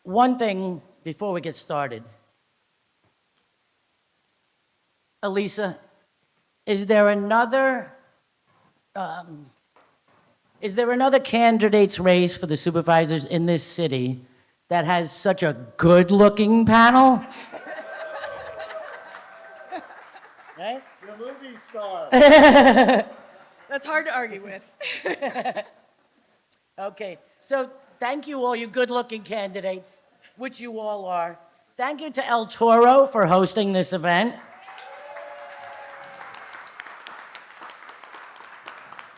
One thing before we get started. Elisa, is there another candidates race for the supervisors in this city that has such a good-looking panel? Right? You're a movie star. That's hard to argue with. Okay, so thank you all, you good-looking candidates, which you all are. Thank you to El Toro for hosting this event.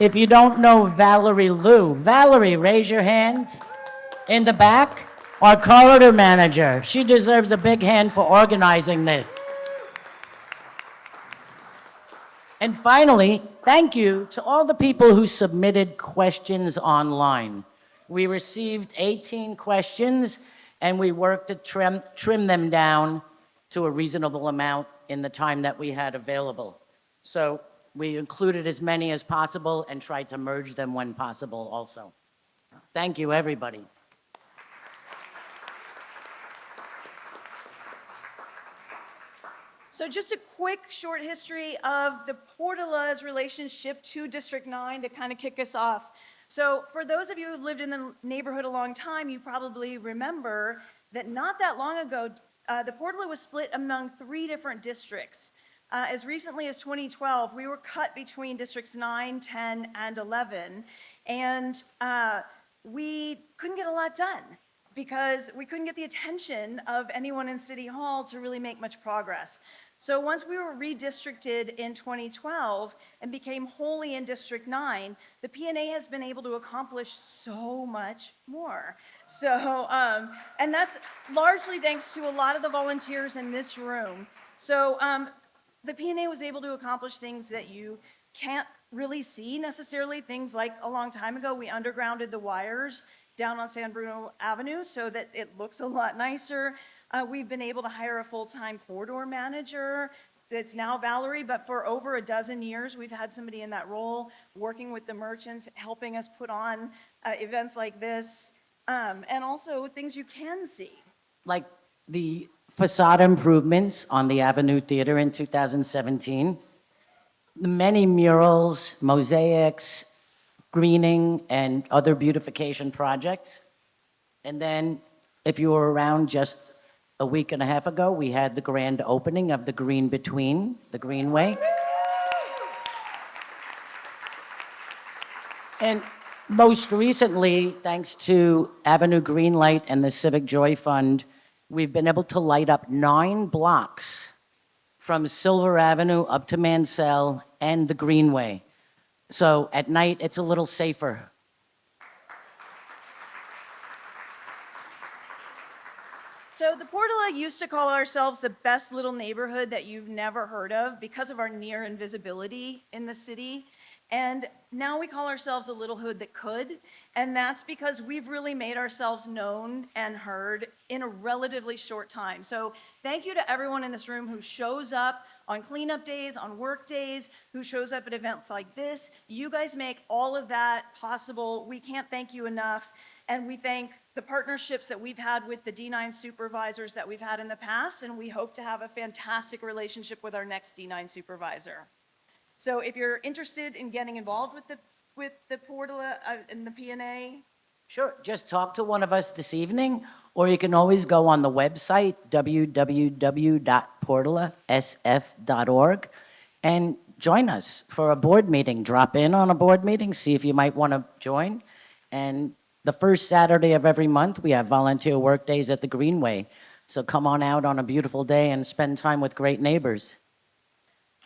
If you don't know Valerie Liu, Valerie, raise your hand. In the back, our corridor manager. She deserves a big hand for organizing this. And finally, thank you to all the people who submitted questions online. We received 18 questions, and we worked to trim them down to a reasonable amount in the time that we had available. So we included as many as possible and tried to merge them when possible also. Thank you, everybody. So just a quick short history of the Portola's relationship to District 9 to kind of kick us off. So for those of you who've lived in the neighborhood a long time, you probably remember that not that long ago, the Portola was split among 3 different districts. As recently as 2012, we were cut between districts 9, 10, and 11, and we couldn't get a lot done because we couldn't get the attention of anyone in City Hall to really make much progress. So once we were redistricted in 2012 and became wholly in District 9, the P&A has been able to accomplish so much more. So, and that's largely thanks to a lot of the volunteers in this room. So the P&A was able to accomplish things that you can't really see necessarily. Things like a long time ago, we undergrounded the wires down on San Bruno Avenue so that it looks a lot nicer. We've been able to hire a full-time corridor manager. That's now Valerie, but for over a dozen years, we've had somebody in that role working with the merchants, helping us put on events like this, and also things you can see. Like the facade improvements on the Avenue Theater in 2017, the many murals, mosaics, greening, and other beautification projects. And then, if you were around just a week and a half ago, we had the grand opening of the Green Between, the Greenway. And most recently, thanks to Avenue Greenlight and the Civic Joy Fund, we've been able to light up 9 blocks from Silver Avenue up to Mansell and the Greenway. So at night, it's a little safer. So the Portola used to call ourselves the best little neighborhood that you've never heard of because of our near invisibility in the city. And now we call ourselves a little hood that could, and that's because we've really made ourselves known and heard in a relatively short time. So thank you to everyone in this room who shows up on cleanup days, on work days, who shows up at events like this. You guys make all of that possible. We can't thank you enough. And we thank the partnerships that we've had with the D9 supervisors that we've had in the past, and we hope to have a fantastic relationship with our next D9 supervisor. So if you're interested in getting involved with the Portola and the P&A, Sure, just talk to one of us this evening, or you can always go on the website, www.portolasf.org, and join us for a board meeting. Drop in on a board meeting, see if you might want to join. And the first Saturday of every month, we have volunteer work days at the Greenway. So come on out on a beautiful day and spend time with great neighbors.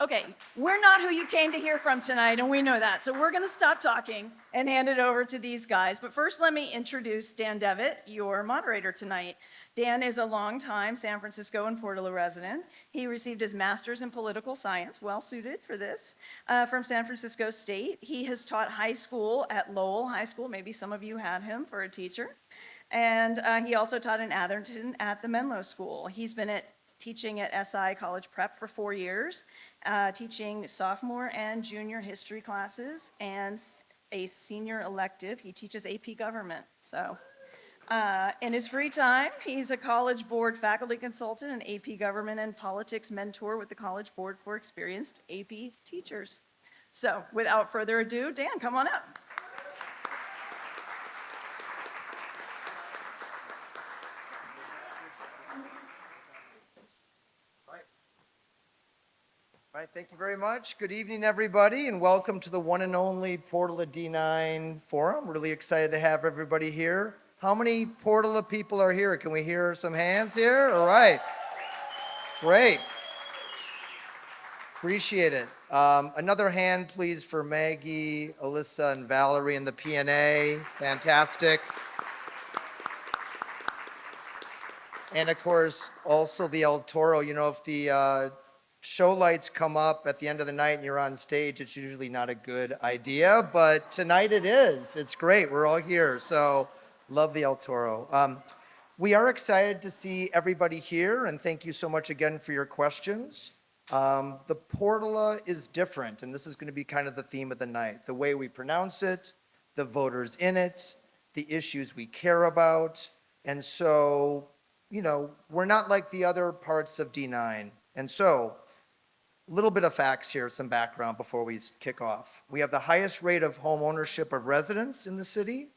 okay, we're not who you came to hear from tonight, and we know that. So we're going to stop talking and hand it over to these guys. But first, let me introduce Dan Devitt, your moderator tonight. Dan is a longtime San Francisco and Portola resident. He received his master's in political science, well suited for this, from San Francisco State. He has taught high school at Lowell High School. Maybe some of you had him for a teacher. And he also taught in Atherton at the Menlo School. He's been teaching at SI College Prep for 4 years, teaching sophomore and junior history classes, and a senior elective. He teaches AP government. So In his free time, he's a College Board faculty consultant and AP Government and Politics mentor with the College Board for experienced AP teachers. So without further ado, Dan, come on up. All right, thank you very much. Good evening, everybody, and welcome to the one and only Portola D9 Forum. Really excited to have everybody here. How many Portola people are here? Can we hear some hands here? All right, great. Appreciate it. Another hand, please, for Maggie, Alyssa, and Valerie in the P&A. Fantastic. And of course, also the El Toro. You know, if the show lights come up at the end of the night and you're on stage, it's usually not a good idea, but tonight it is. It's great. We're all here. So love the El Toro. We are excited to see everybody here, and thank you so much again for your questions. The Portola is different, and this is going to be kind of the theme of the night. The way we pronounce it, the voters in it, the issues we care about. And so, you know, we're not like the other parts of D9. And so, a little bit of facts here, some background before we kick off. We have the highest rate of home ownership of residents in the city.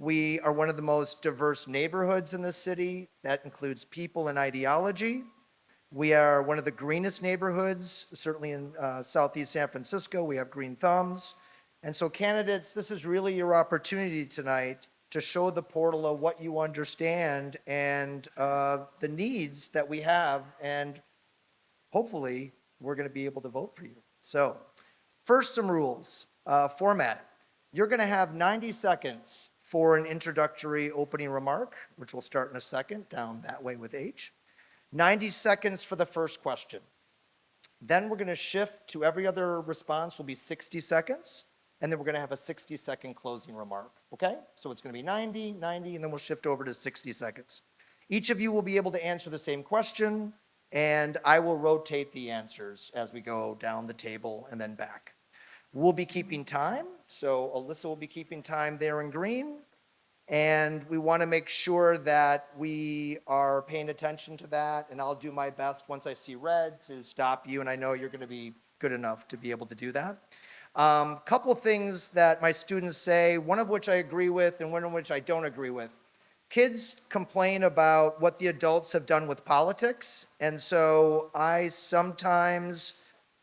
We are one of the most diverse neighborhoods in the city. That includes people and ideology. We are one of the greenest neighborhoods, certainly in Southeast San Francisco. We have green thumbs. And so candidates, this is really your opportunity tonight to show the Portola what you understand and the needs that we have, and hopefully we're going to be able to vote for you. So first, some rules. Format. You're going to have 90 seconds for an introductory opening remark, which will start in a second, down that way with H. 90 seconds for the first question. Then we're going to shift to every other response will be 60 seconds. And then we're going to have a 60-second closing remark, okay? So it's going to be 90, 90, and then we'll shift over to 60 seconds. Each of you will be able to answer the same question, and I will rotate the answers as we go down the table and then back. We'll be keeping time, so Alyssa will be keeping time there in green, and we want to make sure that we are paying attention to that, and I'll do my best once I see red to stop you, and I know you're going to be good enough to be able to do that. Couple things that my students say, one of which I agree with and one of which I don't agree with. Kids complain about what the adults have done with politics, and so I sometimes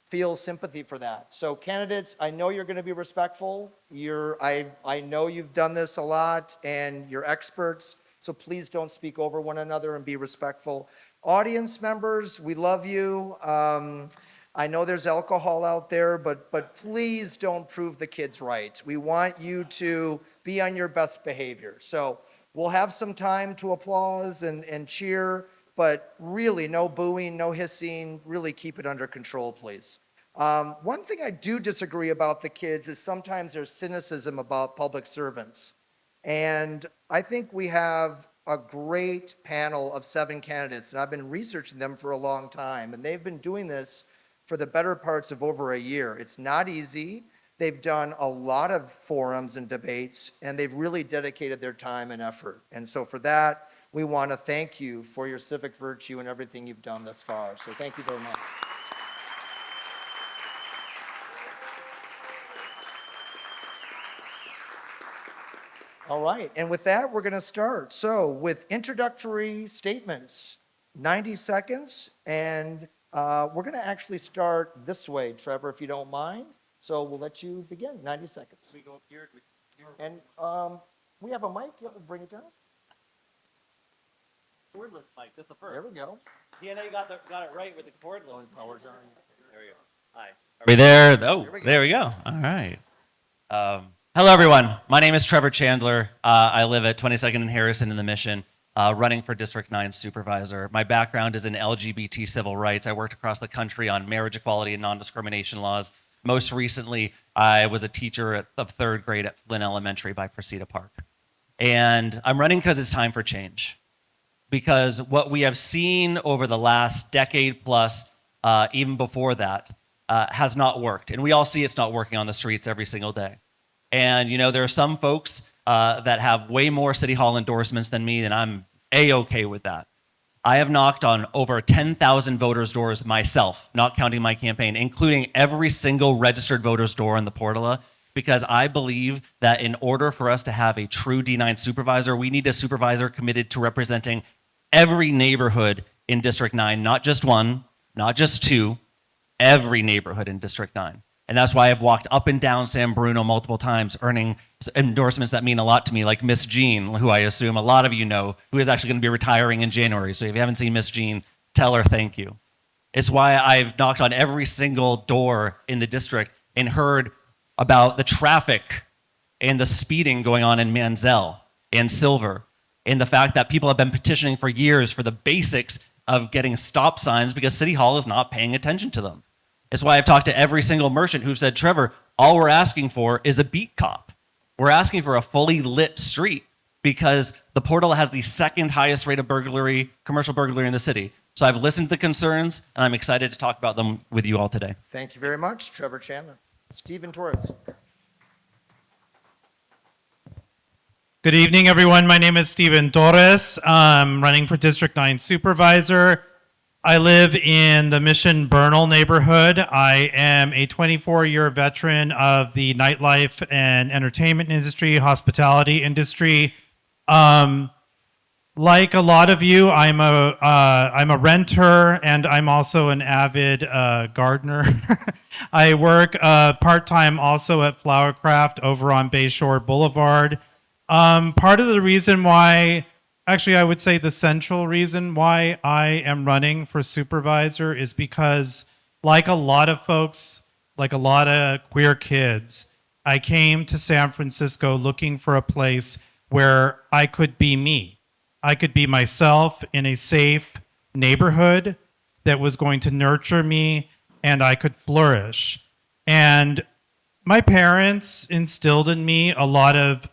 feel sympathy for that. So candidates, I know you're going to be respectful. I know you've done this a lot and you're experts, so please don't speak over one another and be respectful. Audience members, we love you. I know there's alcohol out there, but please don't prove the kids right. We want you to be on your best behavior. So we'll have some time to applause and cheer, but really no booing, no hissing, really keep it under control, please. One thing I do disagree about the kids is sometimes there's cynicism about public servants. And I think we have a great panel of 7 candidates, and I've been researching them for a long time, and they've been doing this for the better parts of over a year. It's not easy. They've done a lot of forums and debates, and they've really dedicated their time and effort. And so for that, we want to thank you for your civic virtue and everything you've done thus far. So thank you very much. All right, and with that, we're going to start. So with introductory statements, 90 seconds, and we're going to actually start this way, Trevor, if you don't mind. So we'll let you begin, 90 seconds. We go up here. And we have a mic, you have to bring it down. Cordless mic, this is the first. There we go. DNA got it right with the cordless. Power's on. There we go. Hi. Are we there? Oh, There we go. there we go. All right. Hello, everyone. My name is Trevor Chandler. I live at 22nd and Harrison in the Mission, running for District 9 supervisor. My background is in LGBT civil rights. I worked across the country on marriage equality and non-discrimination laws. Most recently, I was a teacher of 3rd grade at Flynn Elementary by Presida Park. And I'm running because it's time for change. Because what we have seen over the last decade plus, even before that, has not worked. And we all see it's not working on the streets every single day. And, you know, there are some folks that have way more City Hall endorsements than me, then I'm A-okay with that. I have knocked on over 10,000 voters' doors myself, not counting my campaign, including every single registered voter's door in the Portola, because I believe that in order for us to have a true D9 supervisor, we need a supervisor committed to representing every neighborhood in District 9, not just one, not just two, every neighborhood in District 9. And that's why I've walked up and down San Bruno multiple times, earning endorsements that mean a lot to me, like Miss Jean, who I assume a lot of you know, who is actually going to be retiring in January. So if you haven't seen Miss Jean, tell her thank you. It's why I've knocked on every single door in the district and heard about the traffic and the speeding going on in Manzel and Silver, and the fact that people have been petitioning for years for the basics of getting stop signs because City Hall is not paying attention to them. It's why I've talked to every single merchant who said, Trevor, all we're asking for is a beat cop. We're asking for a fully lit street because the Portola has the second highest rate of burglary, commercial burglary in the city. So I've listened to the concerns, and I'm excited to talk about them with you all today. Thank you very much, Trevor Chandler. Stephen Torres. Good evening, everyone. My name is Stephen Torres. I'm running for District 9 Supervisor. I live in the Mission Bernal neighborhood. I am a 24-year veteran of the nightlife and entertainment industry, hospitality industry. Like a lot of you, I'm a renter, and I'm also an avid gardener. I work part-time also at Flowercraft over on Bayshore Boulevard. Part of the reason why, actually I would say the central reason why I am running for supervisor is because, like a lot of folks, like a lot of queer kids, I came to San Francisco looking for a place where I could be me. I could be myself in a safe neighborhood that was going to nurture me and I could flourish. And my parents instilled in me a lot of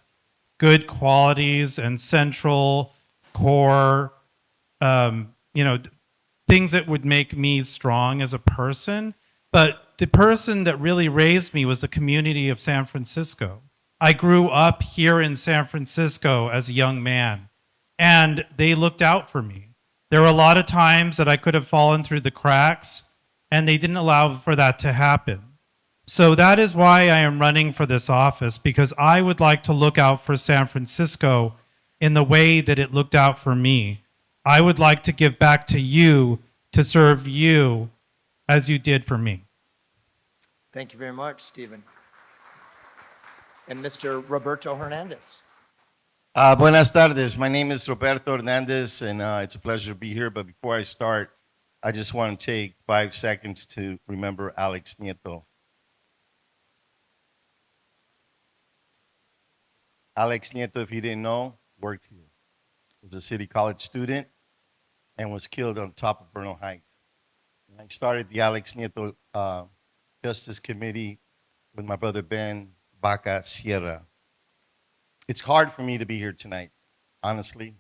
good qualities and central core, things that would make me strong as a person. But the person that really raised me was the community of San Francisco. I grew up here in San Francisco as a young man, and they looked out for me. There were a lot of times that I could have fallen through the cracks, and they didn't allow for that to happen. So that is why I am running for this office, because I would like to look out for San Francisco in the way that it looked out for me. I would like to give back to you to serve you as you did for me. Thank you very much, Stephen. And Mr. Roberto Hernandez. Buenas tardes. My name is Roberto Hernandez, and it's a pleasure to be here. But before I start, I just want to take 5 seconds to remember Alex Nieto. Alex Nieto, if you didn't know, worked here. Was a City College student and was killed on top of Bernal Heights. And I started the Alex Nieto Justice Committee with my brother Ben Baca Sierra. It's hard for me to be here tonight, honestly,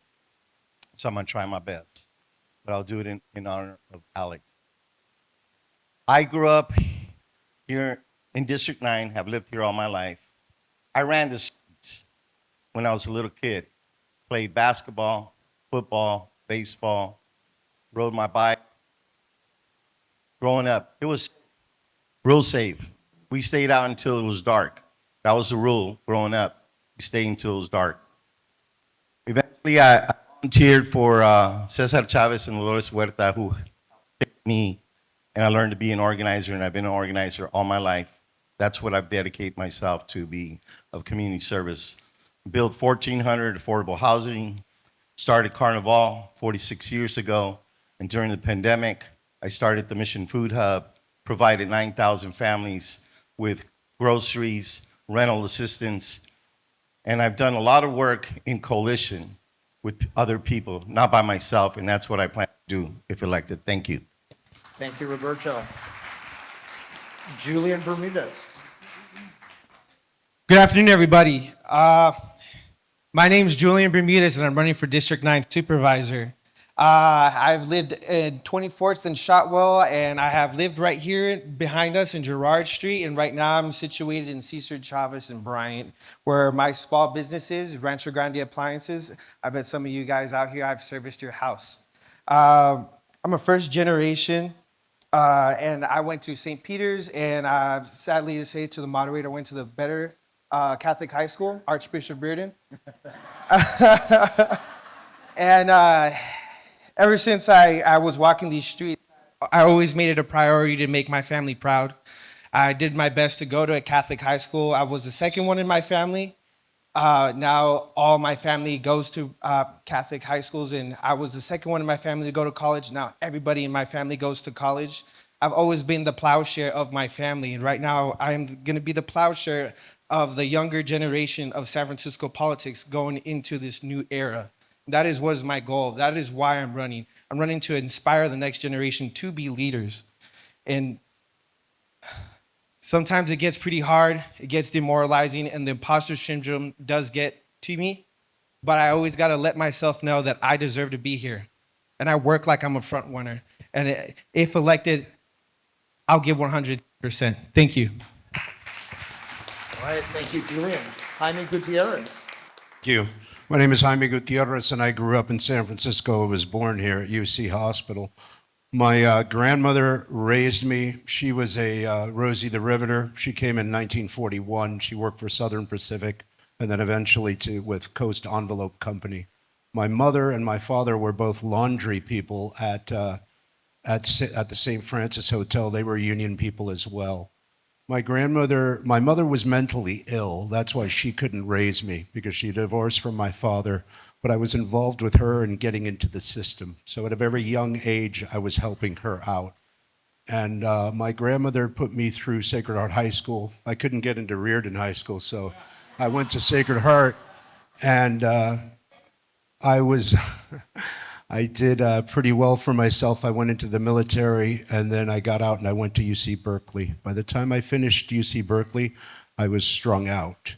so I'm going to try my best. But I'll do it in honor of Alex. I grew up here in District 9, have lived here all my life. I ran the streets when I was a little kid. Played basketball, football, baseball, rode my bike. Growing up, it was real safe. We stayed out until it was dark. That was the rule growing up. We stayed until it was dark. Eventually, I volunteered for Cesar Chavez and Dolores Huerta, who picked me, and I learned to be an organizer, and I've been an organizer all my life. That's what I've dedicated myself to, be of community service. Built 1,400 affordable housing, started Carnival 46 years ago, and during the pandemic, I started the Mission Food Hub, provided 9,000 families with groceries, rental assistance, and I've done a lot of work in coalition with other people, not by myself, and that's what I plan to do if elected. Thank you. Thank you, Roberto. Julian Bermudez. Good afternoon, everybody. My name is Julian Bermudez, and I'm running for District 9 Supervisor. I've lived in 24th and Shotwell, and I have lived right here behind us in Girard Street. And right now I'm situated in Cesar Chavez and Bryant, where my small business is, Rancho Grande Appliances. I bet some of you guys out here, I've serviced your house. I'm a first generation, and I went to St. Peter's, and sadly to say to the moderator, I went to the better Catholic high school, Archbishop Bearden. And ever since I was walking these streets, I always made it a priority to make my family proud. I did my best to go to a Catholic high school. I was the second one in my family. Now all my family goes to Catholic high schools, and I was the second one in my family to go to college. Now everybody in my family goes to college. I've always been the plowshare of my family, and right now I'm going to be the plowshare of the younger generation of San Francisco politics going into this new era. That is what is my goal. That is why I'm running. I'm running to inspire the next generation to be leaders. And sometimes it gets pretty hard, it gets demoralizing, and the imposter syndrome does get to me. But I always got to let myself know that I deserve to be here. And I work like I'm a front runner. And if elected, I'll give 100%. Thank you. All right, thank you, Julian. Jaime Gutierrez. Thank you. My name is Jaime Gutierrez, and I grew up in San Francisco. I was born here at UC Hospital. My grandmother raised me. She was a Rosie the Riveter. She came in 1941. She worked for Southern Pacific, and then eventually with Coast Envelope Company. My mother and my father were both laundry people at the St. Francis Hotel. They were union people as well. My mother was mentally ill. That's why she couldn't raise me, because she divorced from my father. But I was involved with her in getting into the system. So at a very young age, I was helping her out. And my grandmother put me through Sacred Heart High School. I couldn't get into Reardon High School, so I went to Sacred Heart, and I did pretty well for myself. I went into the military, and then I got out and I went to UC Berkeley. By the time I finished UC Berkeley, I was strung out.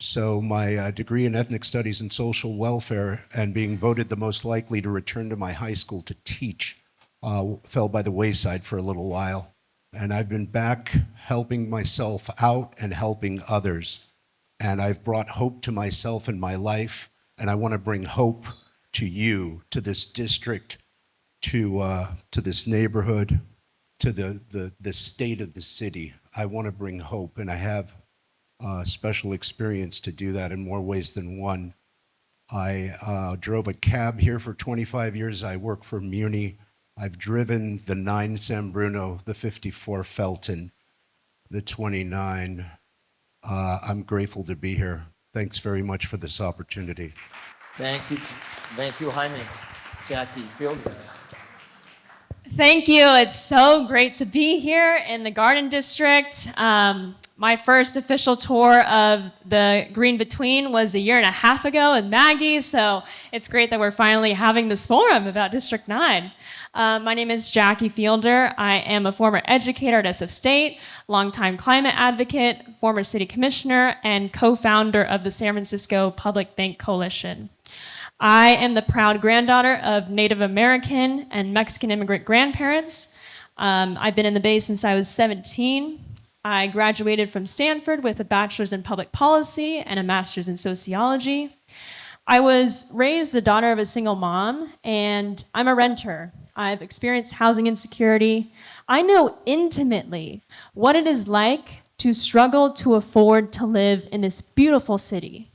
So my degree in ethnic studies and social welfare, and being voted the most likely to return to my high school to teach, fell by the wayside for a little while. And I've been back helping myself out and helping others. And I've brought hope to myself and my life, and I want to bring hope to you, to this district, to this neighborhood, to the state of the city. I want to bring hope, and I have special experience to do that in more ways than one. I drove a cab here for 25 years. I work for Muni. I've driven the 9 San Bruno, the 54 Felton, the 29. I'm grateful to be here. Thanks very much for this opportunity. Thank you. Thank you, Jaime. Jackie Fielder. Thank you. It's so great to be here in the Garden District. My first official tour of the Green Between was a year and a half ago with Maggie, so it's great that we're finally having this forum about District 9. My name is Jackie Fielder. I am a former educator at SF State, longtime climate advocate, former city commissioner, and co-founder of the San Francisco Public Bank Coalition. I am the proud granddaughter of Native American and Mexican immigrant grandparents. I've been in the Bay since I was 17. I graduated from Stanford with a bachelor's in public policy and a master's in sociology. I was raised the daughter of a single mom, and I'm a renter. I've experienced housing insecurity. I know intimately what it is like to struggle to afford to live in this beautiful city.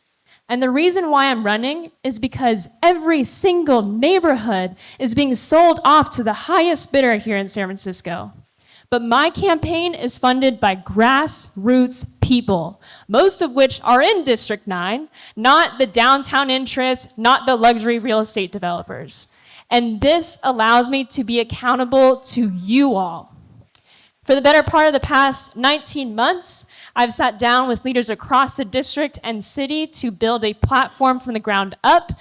And the reason why I'm running is because every single neighborhood is being sold off to the highest bidder here in San Francisco. But my campaign is funded by grassroots people, most of which are in District 9, not the downtown interests, not the luxury real estate developers. And this allows me to be accountable to you all. For the better part of the past 19 months, I've sat down with leaders across the district and city to build a platform from the ground up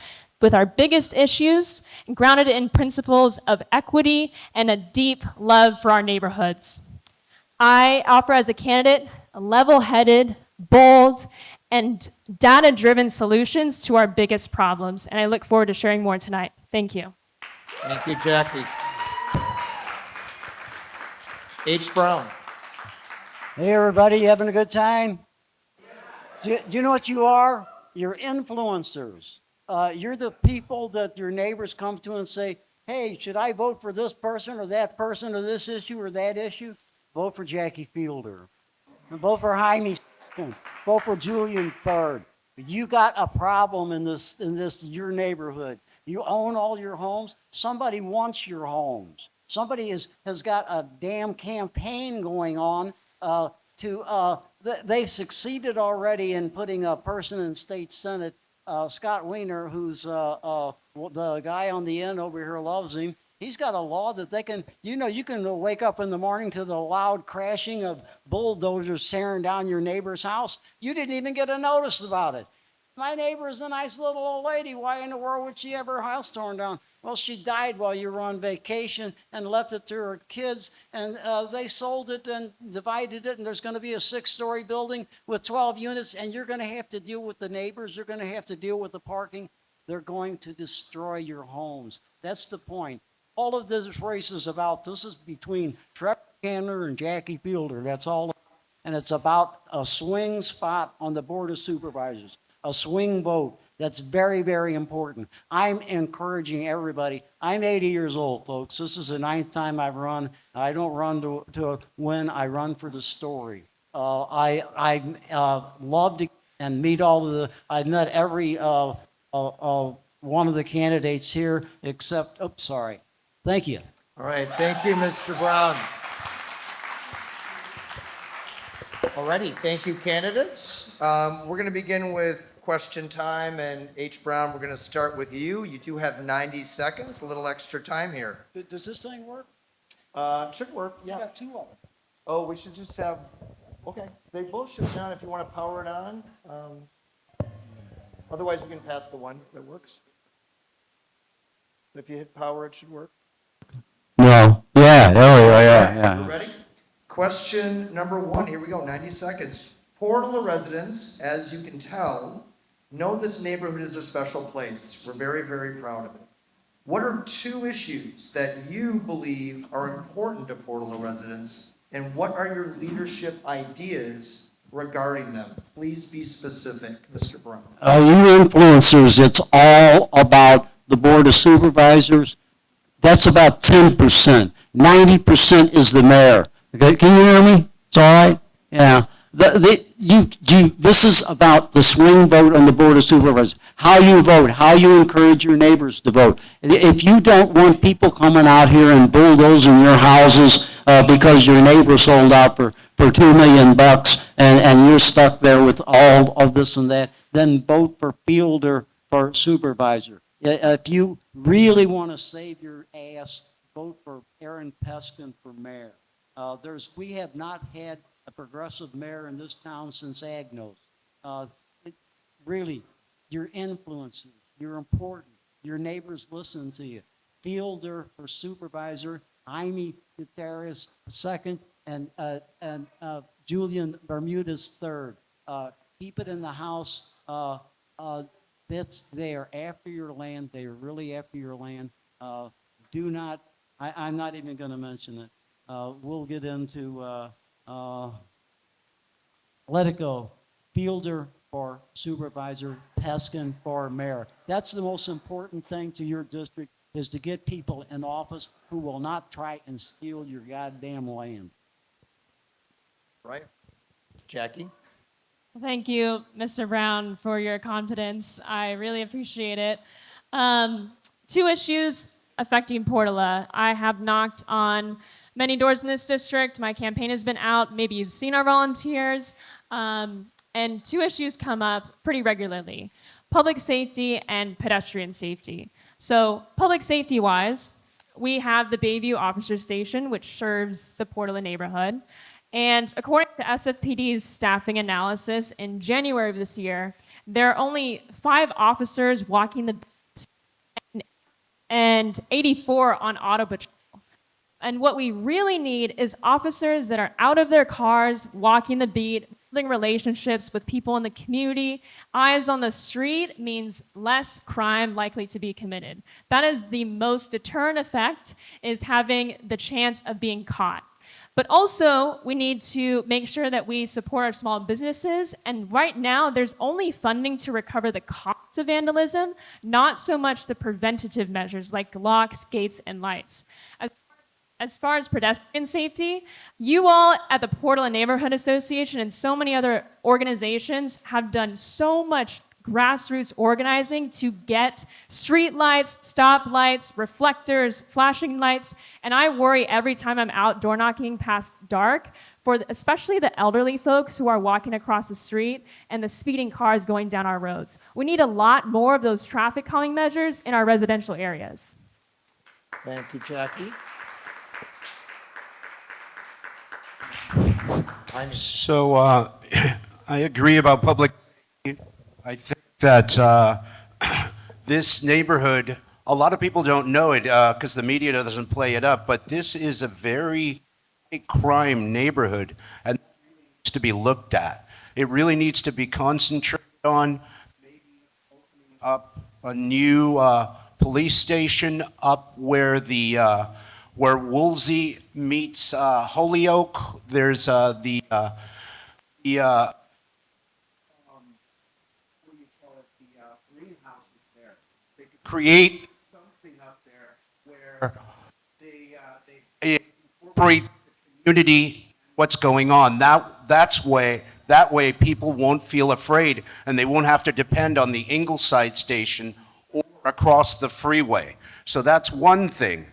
with our biggest issues, grounded in principles of equity and a deep love for our neighborhoods. I offer as a candidate level-headed, bold, and data-driven solutions to our biggest problems, and I look forward to sharing more tonight. Thank you. Thank you, Jackie. H. Brown. Hey, everybody, you having a good time? Do you know what you are? You're influencers. You're the people that your neighbors come to and say, hey, should I vote for this person or that person or this issue or that issue? Vote for Jackie Fielder. And vote for Jaime second. Vote for Julian third. You got a problem in this your neighborhood. You own all your homes. Somebody wants your homes. Somebody has got a damn campaign going on they've succeeded already in putting a person in state senate, Scott Wiener, who's the guy on the end over here loves him. He's got a law that they can, you can wake up in the morning to the loud crashing of bulldozers tearing down your neighbor's house. You didn't even get a notice about it. My neighbor is a nice little old lady. Why in the world would she have her house torn down? Well, she died while you were on vacation and left it to her kids, and they sold it and divided it, and there's going to be a 6-story building with 12 units, and you're going to have to deal with the neighbors. You're going to have to deal with the parking. They're going to destroy your homes. That's the point. All of this race is about, this is between Trevor Chandler and Jackie Fielder. That's all. And it's about a swing spot on the Board of Supervisors. A swing vote. That's very, very important. I'm encouraging everybody. I'm 80 years old, folks. This is the 9th time I've run. I don't run to win. I run for the story. I love to and meet all of the. I've met every one of the candidates here, except. Oops, sorry. Thank you. All right, thank you, Mr. Brown. Alrighty, thank you, candidates. We're going to begin with question time, and H. Brown, we're going to start with you. You do have 90 seconds, a little extra time here. Does this thing work? It should work, yeah. You got 2 of them. Oh, we should just have, okay, they both should be on if you want to power it on. Otherwise, we can pass the one that works. If you hit power, it should work. No. Yeah, there we go. Yeah. You ready? Question number 1, here we go, 90 seconds. Portola residents, as you can tell, know this neighborhood is a special place. We're very, very proud of it. What are 2 issues that you believe are important to Portola residents, and what are your leadership ideas regarding them? Please be specific, Mr. Brown. You influencers, it's all about the Board of Supervisors. That's about 10%. 90% is the mayor. Okay, can you hear me? It's all right? Yeah. This is about the swing vote on the Board of Supervisors. How you vote, how you encourage your neighbors to vote. If you don't want people coming out here and bulldozing your houses because your neighbor sold out for $2 million and you're stuck there with all of this and that, then vote for Fielder for supervisor. If you really want to save your ass, vote for Aaron Peskin for mayor. We have not had a progressive mayor in this town since Agnos. Really, your influences, you're important. Your neighbors listen to you. Fielder for supervisor, Jaime Gutierrez second, and Julian Bermudez third. Keep it in the House. They are after your land. They are really after your land. Do not, I'm not even going to mention it. We'll get into, let it go. Fielder for supervisor, Peskin for mayor. That's the most important thing to your district, is to get people in office who will not try and steal your goddamn land. Right. Jackie? Thank you, Mr. Brown, for your confidence. I really appreciate it. 2 issues affecting Portola. I have knocked on many doors in this district. My campaign has been out. Maybe you've seen our volunteers. And 2 issues come up pretty regularly: public safety and pedestrian safety. So public safety-wise, we have the Bayview Officer Station, which serves the Portola neighborhood. And according to SFPD's staffing analysis in January of this year, there are only 5 officers walking the beat and 84 on auto patrol. And what we really need is officers that are out of their cars, walking the beat, building relationships with people in the community. Eyes on the street means less crime likely to be committed. That is the most deterrent effect, is having the chance of being caught. But also, we need to make sure that we support our small businesses. And right now, there's only funding to recover the cost of vandalism, not so much the preventative measures like locks, gates, and lights. As far as pedestrian safety, you all at the Portland Neighborhood Association and so many other organizations have done so much grassroots organizing to get street lights, stop lights, reflectors, flashing lights, and I worry every time I'm out door knocking past dark for especially the elderly folks who are walking across the street and the speeding cars going down our roads. We need a lot more of those traffic calming measures in our residential areas. Thank you, Jackie. So I agree about public safety. I think that this neighborhood, a lot of people don't know it because the media doesn't play it up, but this is a very high crime neighborhood and it needs to be looked at. It really needs to be concentrated on maybe opening up a new police station up where where Woolsey meets Holyoke. There's what do you call it? The greenhouses there. They could create something up there where they incorporate the community, what's going on. That way people won't feel afraid and they won't have to depend on the Ingleside station or across the freeway. So that's one thing.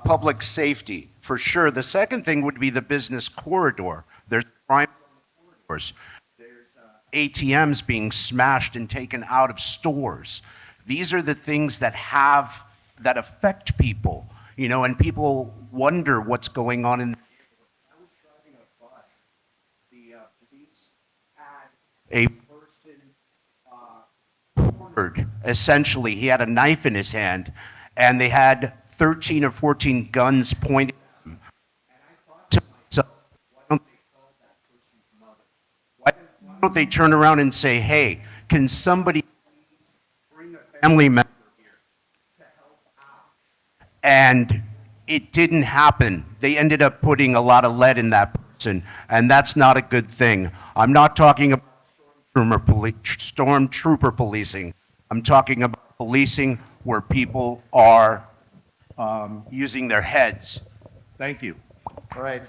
Public safety, for sure. The second thing would be the business corridor. There's crime corridors. There's ATMs being smashed and taken out of stores. These are the things that affect people, and people wonder what's going on in. I was driving a bus. The police had a person cornered. Essentially, he had a knife in his hand, and they had 13 or 14 guns pointed at him. And I thought to myself, why don't they call that person's mother? Why don't they turn around and say, hey, can somebody please bring a family member here to help out? And it didn't happen. They ended up putting a lot of lead in that person, and that's not a good thing. I'm not talking about stormtrooper policing. I'm talking about policing where people are using their heads. Thank you. All right.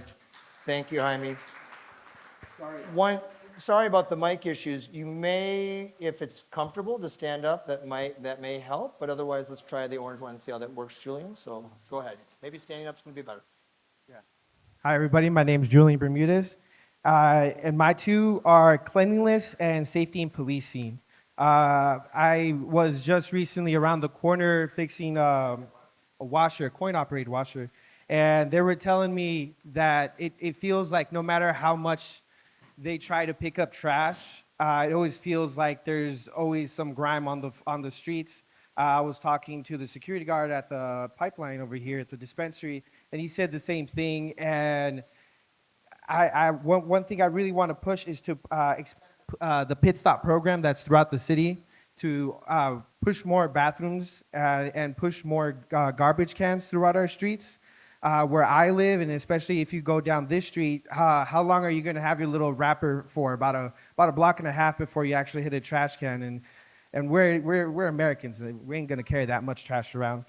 Thank you, Jaime. Sorry about the mic issues. You may, if it's comfortable to stand up, that may help, but otherwise let's try the orange one and see how that works, Julian. So go ahead. Maybe standing up is going to be better. Hi, everybody. My name is Julian Bermudez, and my two are cleanliness and safety and policing. I was just recently around the corner fixing a coin-operated washer, and they were telling me that it feels like no matter how much they try to pick up trash, it always feels like there's always some grime on the streets. I was talking to the security guard at the pipeline over here at the dispensary, and he said the same thing. And one thing I really want to push is to expand the pit stop program that's throughout the city, to push more bathrooms and push more garbage cans throughout our streets. Where I live, and especially if you go down this street, how long are you going to have your little wrapper for? About a block and a half before you actually hit a trash can. And we're Americans, and we ain't going to carry that much trash around.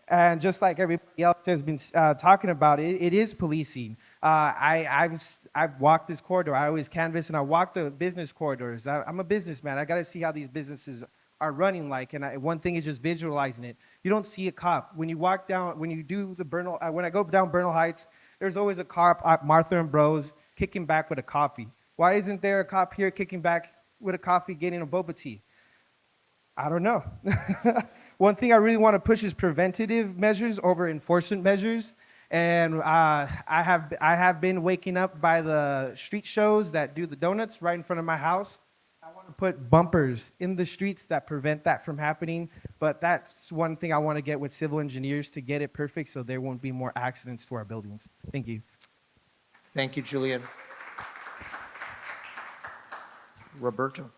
And just like everybody else has been talking about, it is policing. I've walked this corridor. I always canvass, and I walk the business corridors. I'm a businessman. I got to see how these businesses are running like. And one thing is just visualizing it. You don't see a cop. When you walk down, when you do the Bernal, when I go down Bernal Heights, there's always a cop at Martha and Bros kicking back with a coffee. Why isn't there a cop here kicking back with a coffee getting a boba tea? I don't know. One thing I really want to push is preventative measures over enforcement measures. And I have been waking up by the street shows that do the donuts right in front of my house. I want to put bumpers in the streets that prevent that from happening. But that's one thing I want to get with civil engineers to get it perfect so there won't be more accidents to our buildings. Thank you. Thank you, Julian. Roberto.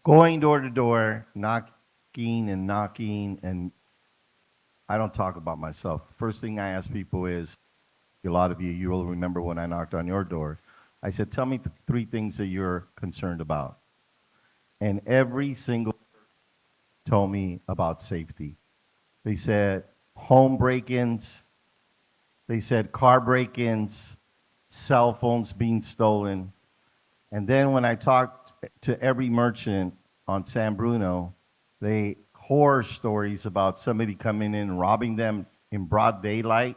Going door to door, knocking, and I don't talk about myself. First thing I ask people is, a lot of you will remember when I knocked on your door. I said, tell me three things that you're concerned about. And every single told me about safety. They said home break-ins, they said car break-ins, cell phones being stolen. And then when I talked to every merchant on San Bruno, they horror stories about somebody coming in and robbing them in broad daylight.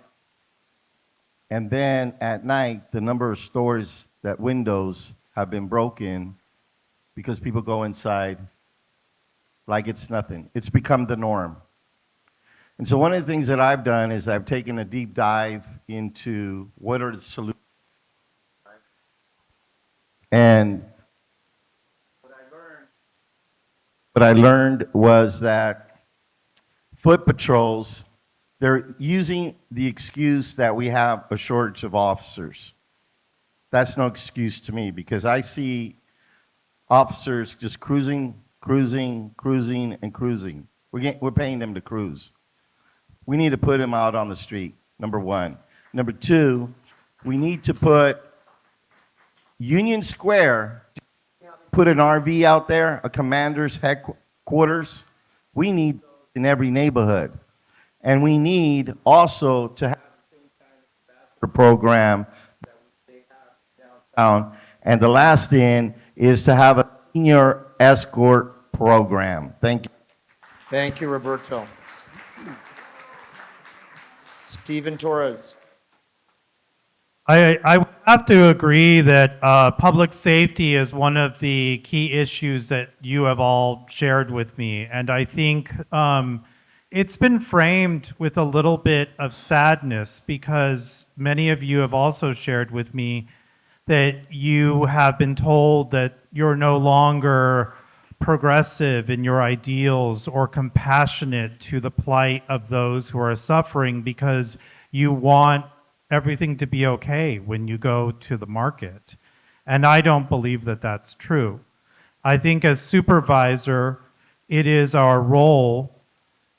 And then at night, the number of stores that windows have been broken because people go inside like it's nothing. It's become the norm. And so one of the things that I've done is I've taken a deep dive into what are the solutions. And what I learned was that foot patrols, they're using the excuse that we have a shortage of officers. That's no excuse to me because I see officers just cruising. We're paying them to cruise. We need to put them out on the street, number one. Number two, we need to put Union Square, put an RV out there, a commander's headquarters. We need in every neighborhood. And we need also to have a program that they have downtown. And the last thing is to have a senior escort program. Thank you. Thank you, Roberto. Stephen Torres. I would have to agree that public safety is one of the key issues that you have all shared with me. And I think it's been framed with a little bit of sadness because many of you have also shared with me that you have been told that you're no longer progressive in your ideals or compassionate to the plight of those who are suffering because you want everything to be okay when you go to the market. And I don't believe that that's true. I think as supervisor, it is our role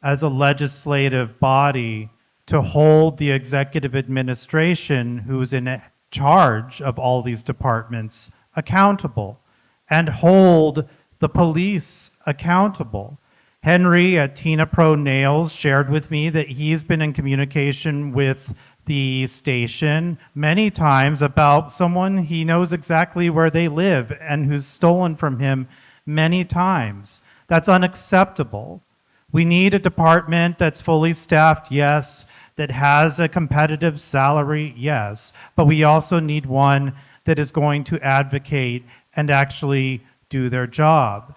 as a legislative body to hold the executive administration, who's in charge of all these departments, accountable, and hold the police accountable. Henry at Tina Pro Nails shared with me that he's been in communication with the station many times about someone he knows exactly where they live and who's stolen from him many times. That's unacceptable. We need a department that's fully staffed, yes, that has a competitive salary, yes, but we also need one that is going to advocate and actually do their job.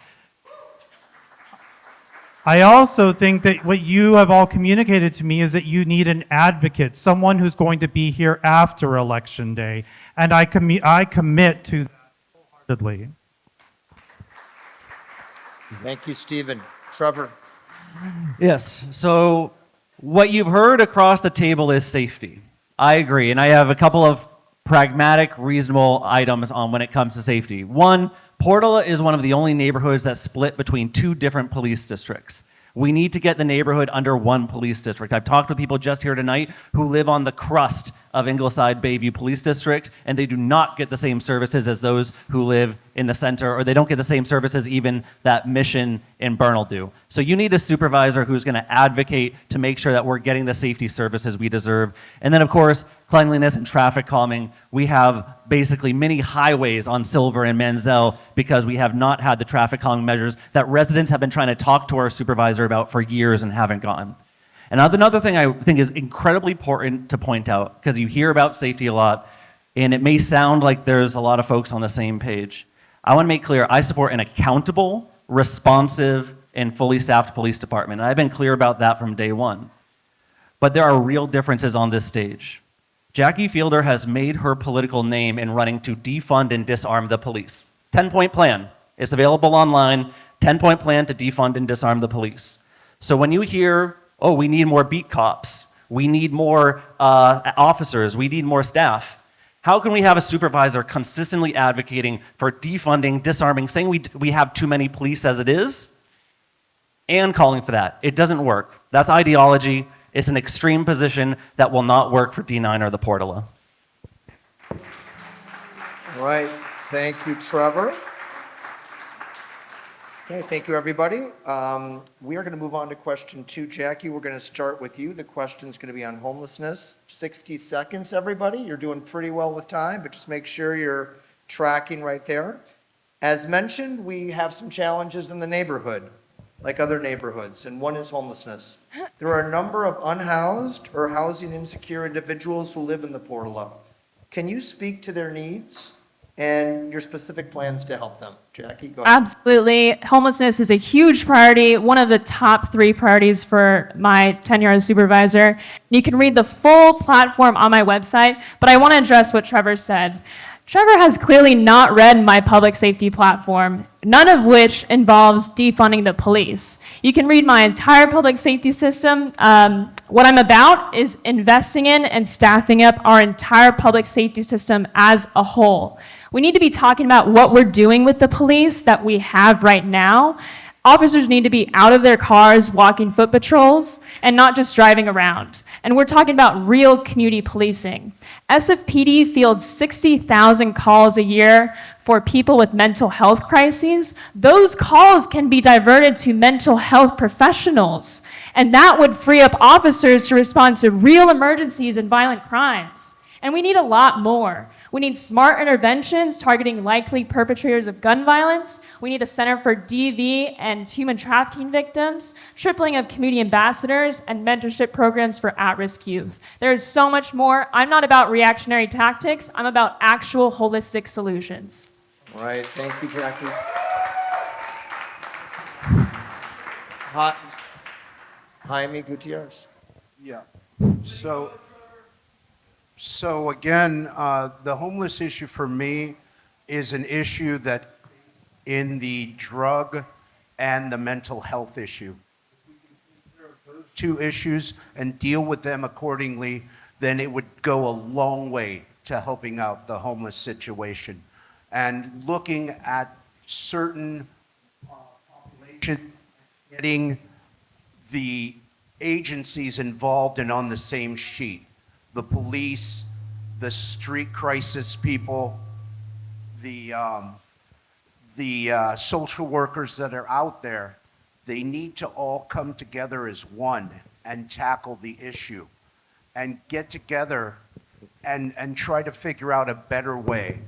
I also think that what you have all communicated to me is that you need an advocate, someone who's going to be here after Election Day, and I commit to that wholeheartedly. Thank you, Stephen. Trevor. Yes. So what you've heard across the table is safety. I agree. And I have a couple of pragmatic, reasonable items on when it comes to safety. One, Portola is one of the only neighborhoods that's split between two different police districts. We need to get the neighborhood under one police district. I've talked with people just here tonight who live on the crust of Ingleside Bayview Police District, and they do not get the same services as those who live in the center, or they don't get the same services even that Mission and Bernal do. So you need a supervisor who's going to advocate to make sure that we're getting the safety services we deserve. And then, of course, cleanliness and traffic calming. We have basically many highways on Silver and Manzel because we have not had the traffic calming measures that residents have been trying to talk to our supervisor about for years and haven't gotten. And another thing I think is incredibly important to point out, because you hear about safety a lot, and it may sound like there's a lot of folks on the same page. I want to make clear, I support an accountable, responsive, and fully staffed police department. And I've been clear about that from day one. But there are real differences on this stage. Jackie Fielder has made her political name in running to defund and disarm the police. 10-point plan. It's available online. 10-point plan to defund and disarm the police. So when you hear, oh, we need more beat cops, we need more officers, we need more staff, How can we have a supervisor consistently advocating for defunding, disarming, saying we have too many police as it is, and calling for that? It doesn't work. That's ideology. It's an extreme position that will not work for D9 or the Portola. All right. Thank you, Trevor. Okay, thank you, everybody. We are going to move on to question 2. Jackie, we're going to start with you. The question is going to be on homelessness. 60 seconds, everybody. You're doing pretty well with time, but just make sure you're tracking right there. As mentioned, we have some challenges in the neighborhood, like other neighborhoods, and one is homelessness. There are a number of unhoused or housing insecure individuals who live in the Portola. Can you speak to their needs and your specific plans to help them? Jackie, go ahead. Absolutely. Homelessness is a huge priority, one of the top 3 priorities for my tenure as supervisor. You can read the full platform on my website, but I want to address what Trevor said. Trevor has clearly not read my public safety platform, none of which involves defunding the police. You can read my entire public safety system. What I'm about is investing in and staffing up our entire public safety system as a whole. We need to be talking about what we're doing with the police that we have right now. Officers need to be out of their cars walking foot patrols and not just driving around. And we're talking about real community policing. SFPD fields 60,000 calls a year for people with mental health crises. Those calls can be diverted to mental health professionals, and that would free up officers to respond to real emergencies and violent crimes. And we need a lot more. We need smart interventions targeting likely perpetrators of gun violence. We need a center for DV and human trafficking victims, tripling of community ambassadors, and mentorship programs for at-risk youth. There is so much more. I'm not about reactionary tactics. I'm about actual holistic solutions. All right. Thank you, Jackie. Jaime Gutierrez. Yeah. So again, the homeless issue for me is an issue that in the drug and the mental health issue. Those 2 issues and deal with them accordingly, then it would go a long way to helping out the homeless situation. And looking at certain populations, getting the agencies involved and on the same sheet. The police, the street crisis people, the social workers that are out there, they need to all come together as one and tackle the issue and get together and try to figure out a better way,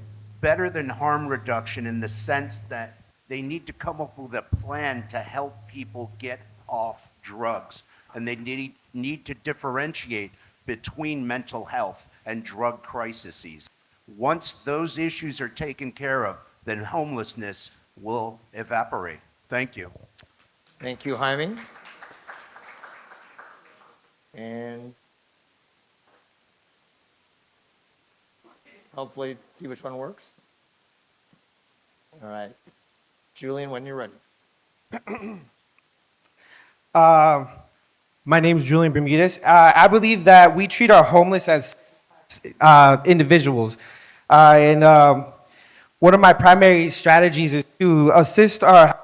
better than harm reduction in the sense that they need to come up with a plan to help people get off drugs. And they need to differentiate between mental health and drug crises. Once those issues are taken care of, then homelessness will evaporate. Thank you. Thank you, Jaime. And hopefully see which one works. All right. Julian, when you're ready. My name is Julian Bermudez. I believe that we treat our homeless as individuals. And one of my primary strategies is to assist our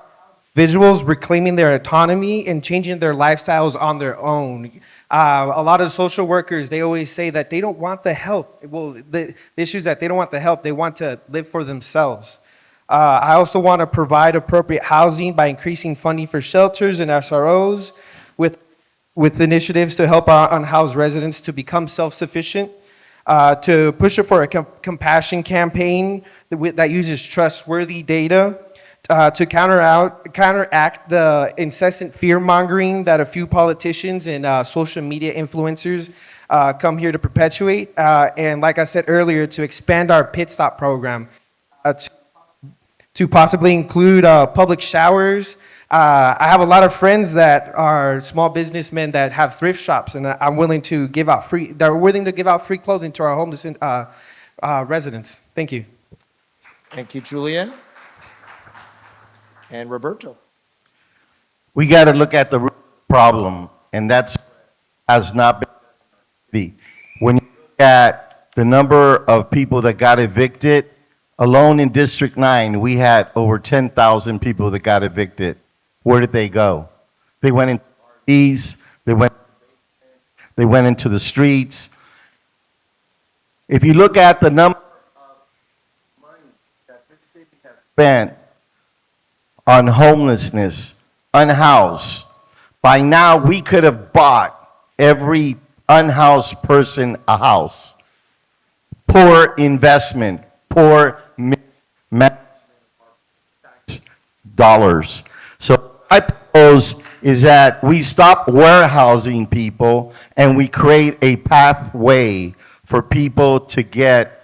individuals reclaiming their autonomy and changing their lifestyles on their own. A lot of social workers, they always say that they don't want the help. Well, the issue is that they don't want the help. They want to live for themselves. I also want to provide appropriate housing by increasing funding for shelters and SROs with initiatives to help our unhoused residents to become self-sufficient, to push for a compassion campaign that uses trustworthy data, to counteract the incessant fear-mongering that a few politicians and social media influencers come here to perpetuate, and like I said earlier, to expand our pit stop program, to possibly include public showers. I have a lot of friends that are small businessmen that have thrift shops, and I'm willing to give out free. They're willing to give out free clothing to our homeless residents. Thank you. Thank you, Julian. And Roberto. We got to look at the root problem, and that's has not been. When you look at the number of people that got evicted, alone in District 9, we had over 10,000 people that got evicted. Where did they go? They went into RVs, they went into the streets. If you look at the number of money that this city has spent on homelessness, unhoused, by now we could have bought every unhoused person a house. Poor investment, poor management dollars. So what I propose is that we stop warehousing people and we create a pathway for people to get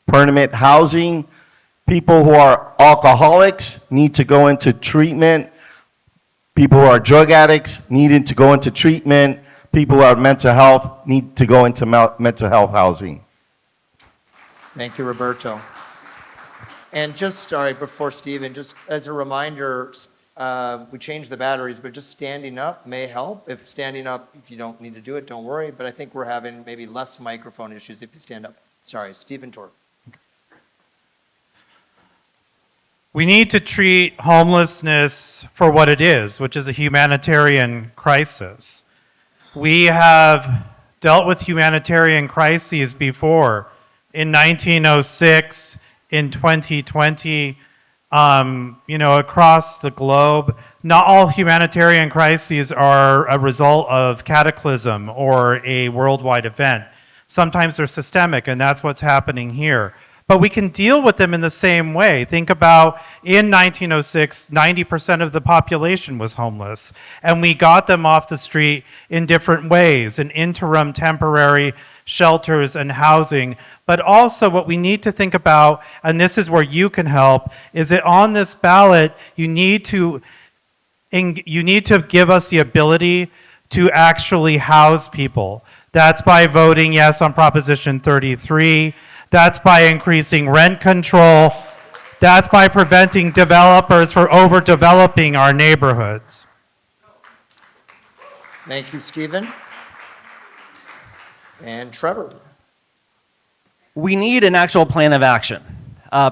permanent housing. People who are alcoholics need to go into treatment. People who are drug addicts need to go into treatment. People who have mental health need to go into mental health housing. Thank you, Roberto. And just, sorry, before Stephen, just as a reminder, we changed the batteries, but just standing up may help. If standing up, if you don't need to do it, don't worry. But I think we're having maybe less microphone issues if you stand up. Sorry, Stephen Toro. We need to treat homelessness for what it is, which is a humanitarian crisis. We have dealt with humanitarian crises before. In 1906, in 2020, across the globe. Not all humanitarian crises are a result of cataclysm or a worldwide event. Sometimes they're systemic, and that's what's happening here. But we can deal with them in the same way. Think about in 1906, 90% of the population was homeless, and we got them off the street in different ways, in interim, temporary shelters and housing. But also what we need to think about, and this is where you can help, is that on this ballot, you need to give us the ability to actually house people. That's by voting yes on Proposition 33. That's by increasing rent control. That's by preventing developers from overdeveloping our neighborhoods. Thank you, Stephen. And Trevor. We need an actual plan of action.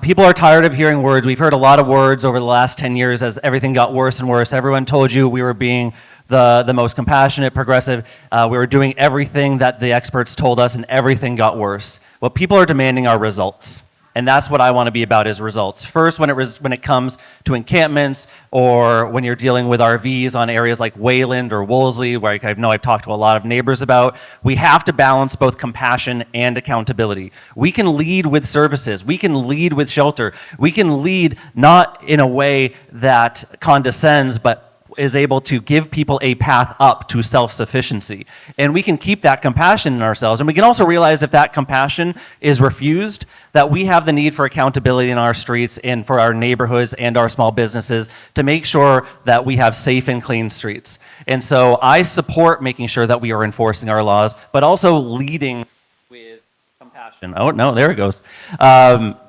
People are tired of hearing words. We've heard a lot of words over the last 10 years as everything got worse and worse. Everyone told you we were being the most compassionate, progressive. We were doing everything that the experts told us, and everything got worse. What people are demanding are results. And that's what I want to be about, is results. First, when it comes to encampments, or when you're dealing with RVs on areas like Wayland or Wolseley, where I know I've talked to a lot of neighbors about, we have to balance both compassion and accountability. We can lead with services. We can lead with shelter. We can lead not in a way that condescends, but is able to give people a path up to self-sufficiency. And we can keep that compassion in ourselves. And we can also realize if that compassion is refused, that we have the need for accountability in our streets and for our neighborhoods and our small businesses to make sure that we have safe and clean streets. And so I support making sure that we are enforcing our laws, but also leading with compassion. Oh, no, there it goes.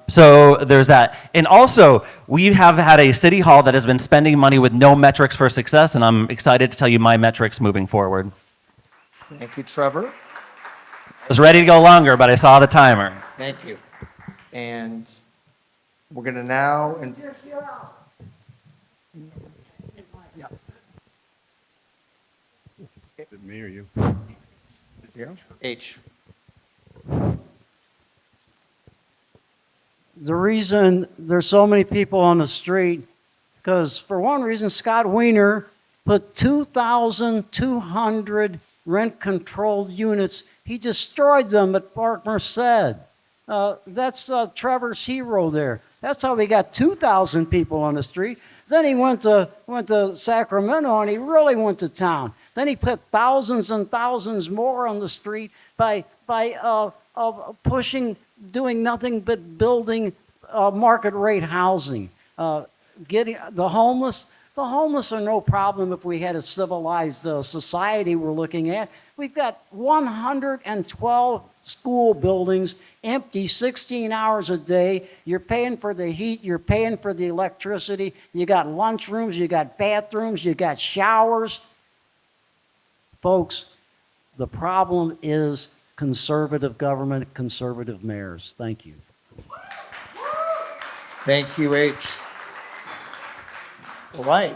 So there's that. And also, we have had a city hall that has been spending money with no metrics for success, and I'm excited to tell you my metrics moving forward. Thank you, Trevor. I was ready to go longer, but I saw the timer. Thank you. And we're going to now... Is it me or you? H. The reason there's so many people on the street, because for one reason, Scott Wiener put 2,200 rent-controlled units. He destroyed them at Park Merced. That's Trevor's hero there. That's how we got 2,000 people on the street. Then he went to Sacramento, and he really went to town. Then he put thousands and thousands more on the street by doing nothing but building market rate housing. Getting the homeless are no problem if we had a civilized society we're looking at. We've got 112 school buildings empty 16 hours a day. You're paying for the heat, you're paying for the electricity, you got lunch rooms, you got bathrooms, you got showers. Folks, the problem is conservative government, conservative mayors. Thank you. Thank you, H. All right.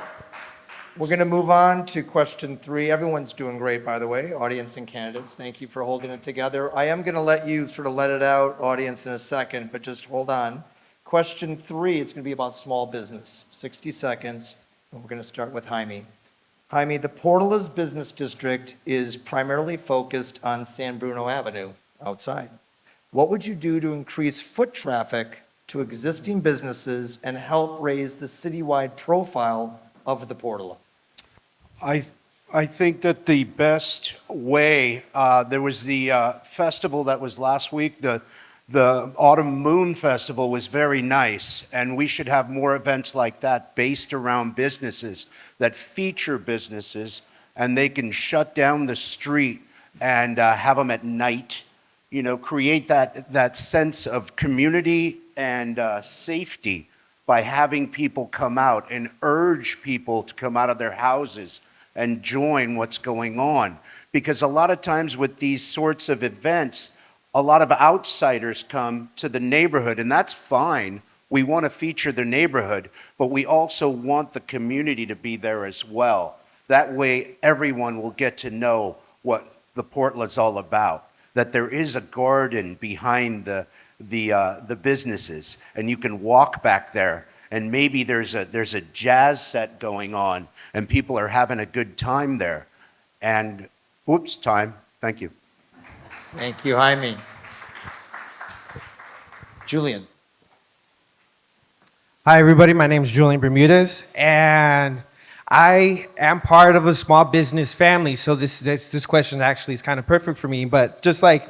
We're going to move on to question 3. Everyone's doing great, by the way, audience and candidates. Thank you for holding it together. I am going to let you sort of let it out, audience, in a second, but just hold on. Question 3 is going to be about small business. 60 seconds, and we're going to start with Jaime. Jaime, the Portolas Business District is primarily focused on San Bruno Avenue outside. What would you do to increase foot traffic to existing businesses and help raise the citywide profile of the Portola? I think that the best way, there was the festival that was last week, the Autumn Moon Festival was very nice, and we should have more events like that based around businesses that feature businesses, and they can shut down the street and have them at night, you know, create that sense of community and safety by having people come out and urge people to come out of their houses and join what's going on. Because a lot of times with these sorts of events, a lot of outsiders come to the neighborhood, and that's fine. We want to feature the neighborhood, but we also want the community to be there as well. That way, everyone will get to know what the Portola's all about, that there is a garden behind the businesses, and you can walk back there, and maybe there's a jazz set going on, and people are having a good time there. And, whoops, time. Thank you. Thank you, Jaime. Julian. Hi, everybody. My name is Julian Bermudez, and I am part of a small business family. So this question actually is kind of perfect for me. But just like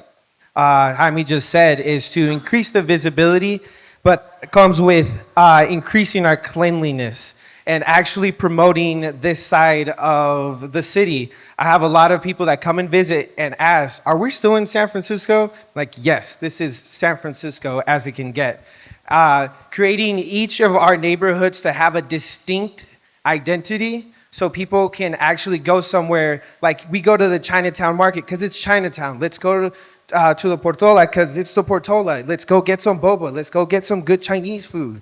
Jaime just said, is to increase the visibility, but it comes with increasing our cleanliness and actually promoting this side of the city. I have a lot of people that come and visit and ask, are we still in San Francisco? Like, yes, this is San Francisco as it can get. Creating each of our neighborhoods to have a distinct identity so people can actually go somewhere, like we go to the Chinatown market because it's Chinatown. Let's go to the Portola because it's the Portola. Let's go get some boba. Let's go get some good Chinese food.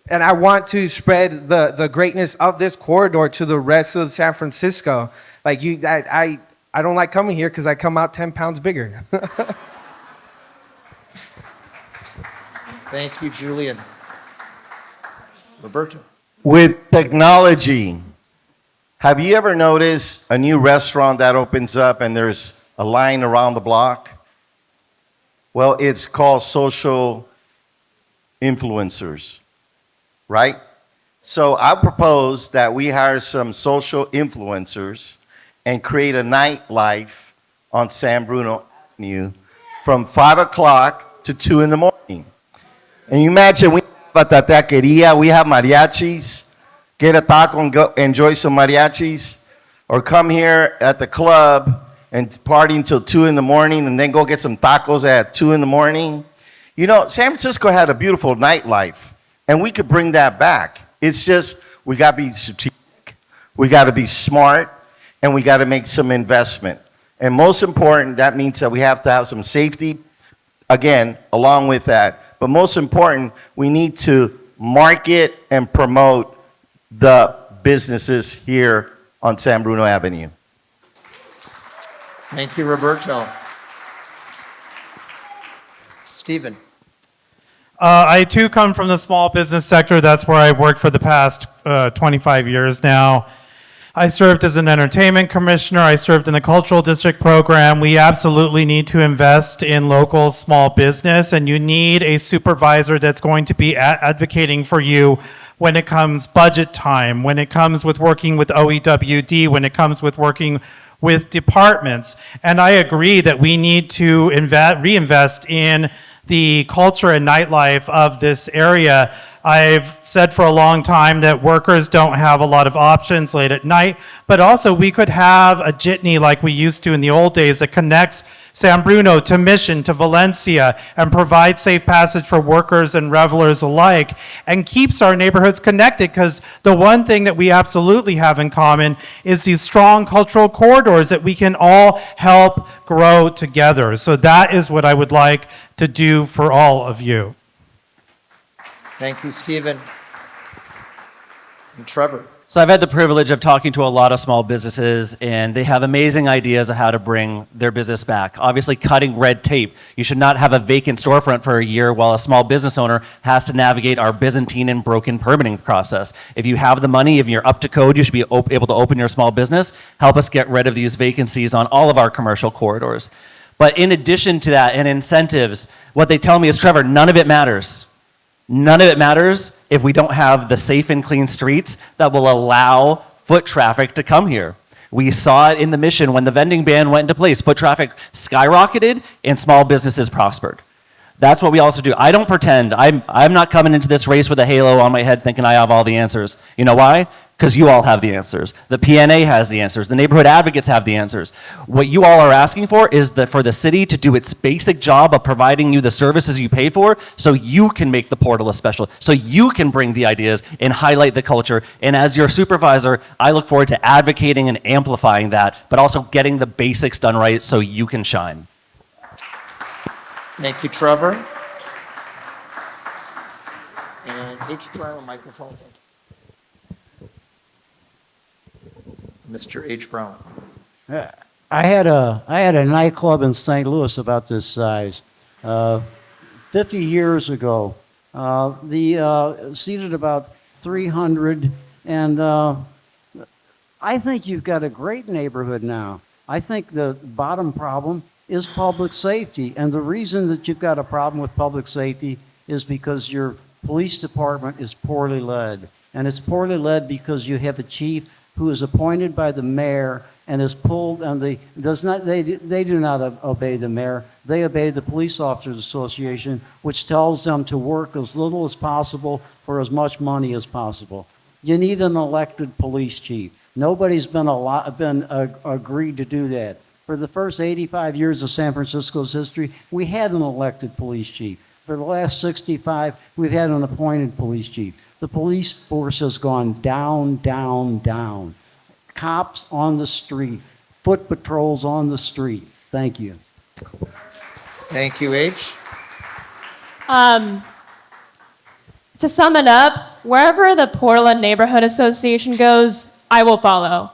And I want to spread the greatness of this corridor to the rest of San Francisco. Like I don't like coming here because I come out 10 pounds bigger. Thank you, Julian. Roberto. With technology, have you ever noticed a new restaurant that opens up and there's a line around the block? Well, it's called social influencers, right? So I propose that we hire some social influencers and create a nightlife on San Bruno Avenue from 5 o'clock to 2 in the morning. And you imagine we have a taqueria, we have mariachis, get a taco and go enjoy some mariachis, or come here at the club and party until 2 in the morning and then go get some tacos at 2 in the morning. You know, San Francisco had a beautiful nightlife, and we could bring that back. It's just, we got to be strategic, we got to be smart, and we got to make some investment. And most important, that means that we have to have some safety, again, along with that. But most important, we need to market and promote the businesses here on San Bruno Avenue. Thank you, Roberto. Stephen. I too come from the small business sector. That's where I've worked for the past 25 years now. I served as an entertainment commissioner. I served in the cultural district program. We absolutely need to invest in local small business, and you need a supervisor that's going to be advocating for you when it comes budget time, when it comes with working with OEWD, when it comes with working with departments. And I agree that we need to reinvest in the culture and nightlife of this area. I've said for a long time that workers don't have a lot of options late at night, but also we could have a jitney like we used to in the old days that connects San Bruno to Mission to Valencia and provides safe passage for workers and revelers alike and keeps our neighborhoods connected, because the one thing that we absolutely have in common is these strong cultural corridors that we can all help grow together. So that is what I would like to do for all of you. Thank you, Stephen. And Trevor. So I've had the privilege of talking to a lot of small businesses, and they have amazing ideas of how to bring their business back. Obviously, cutting red tape. You should not have a vacant storefront for a year while a small business owner has to navigate our Byzantine and broken permitting process. If you have the money, if you're up to code, you should be able to open your small business. Help us get rid of these vacancies on all of our commercial corridors. But in addition to that, and incentives, what they tell me is, Trevor, none of it matters. None of it matters if we don't have the safe and clean streets that will allow foot traffic to come here. We saw it in the Mission when the vending ban went into place. Foot traffic skyrocketed and small businesses prospered. That's what we also do. I don't pretend. I'm not coming into this race with a halo on my head thinking I have all the answers. You know why? Because you all have the answers. The PNA has the answers. The neighborhood advocates have the answers. What you all are asking for is for the city to do its basic job of providing you the services you pay for, so you can make the portal a special, so you can bring the ideas and highlight the culture. And as your supervisor, I look forward to advocating and amplifying that, but also getting the basics done right so you can shine. Thank you, Trevor. And H. Brown, microphone. Mr. H. Brown. I had a nightclub in St. Louis about this size. 50 years ago, seated about 300, and I think you've got a great neighborhood now. I think the bottom problem is public safety, and the reason that you've got a problem with public safety is because your police department is poorly led, and it's poorly led because you have a chief who is appointed by the mayor and is pulled, and they do not obey the mayor. They obey the Police Officers Association, which tells them to work as little as possible for as much money as possible. You need an elected police chief. Nobody's been agreed to do that. For the first 85 years of San Francisco's history, we had an elected police chief. For the last 65, we've had an appointed police chief. The police force has gone down, down, down. Cops on the street, foot patrols on the street. Thank you. Thank you, H. To sum it up, wherever the Portland Neighborhood Association goes, I will follow.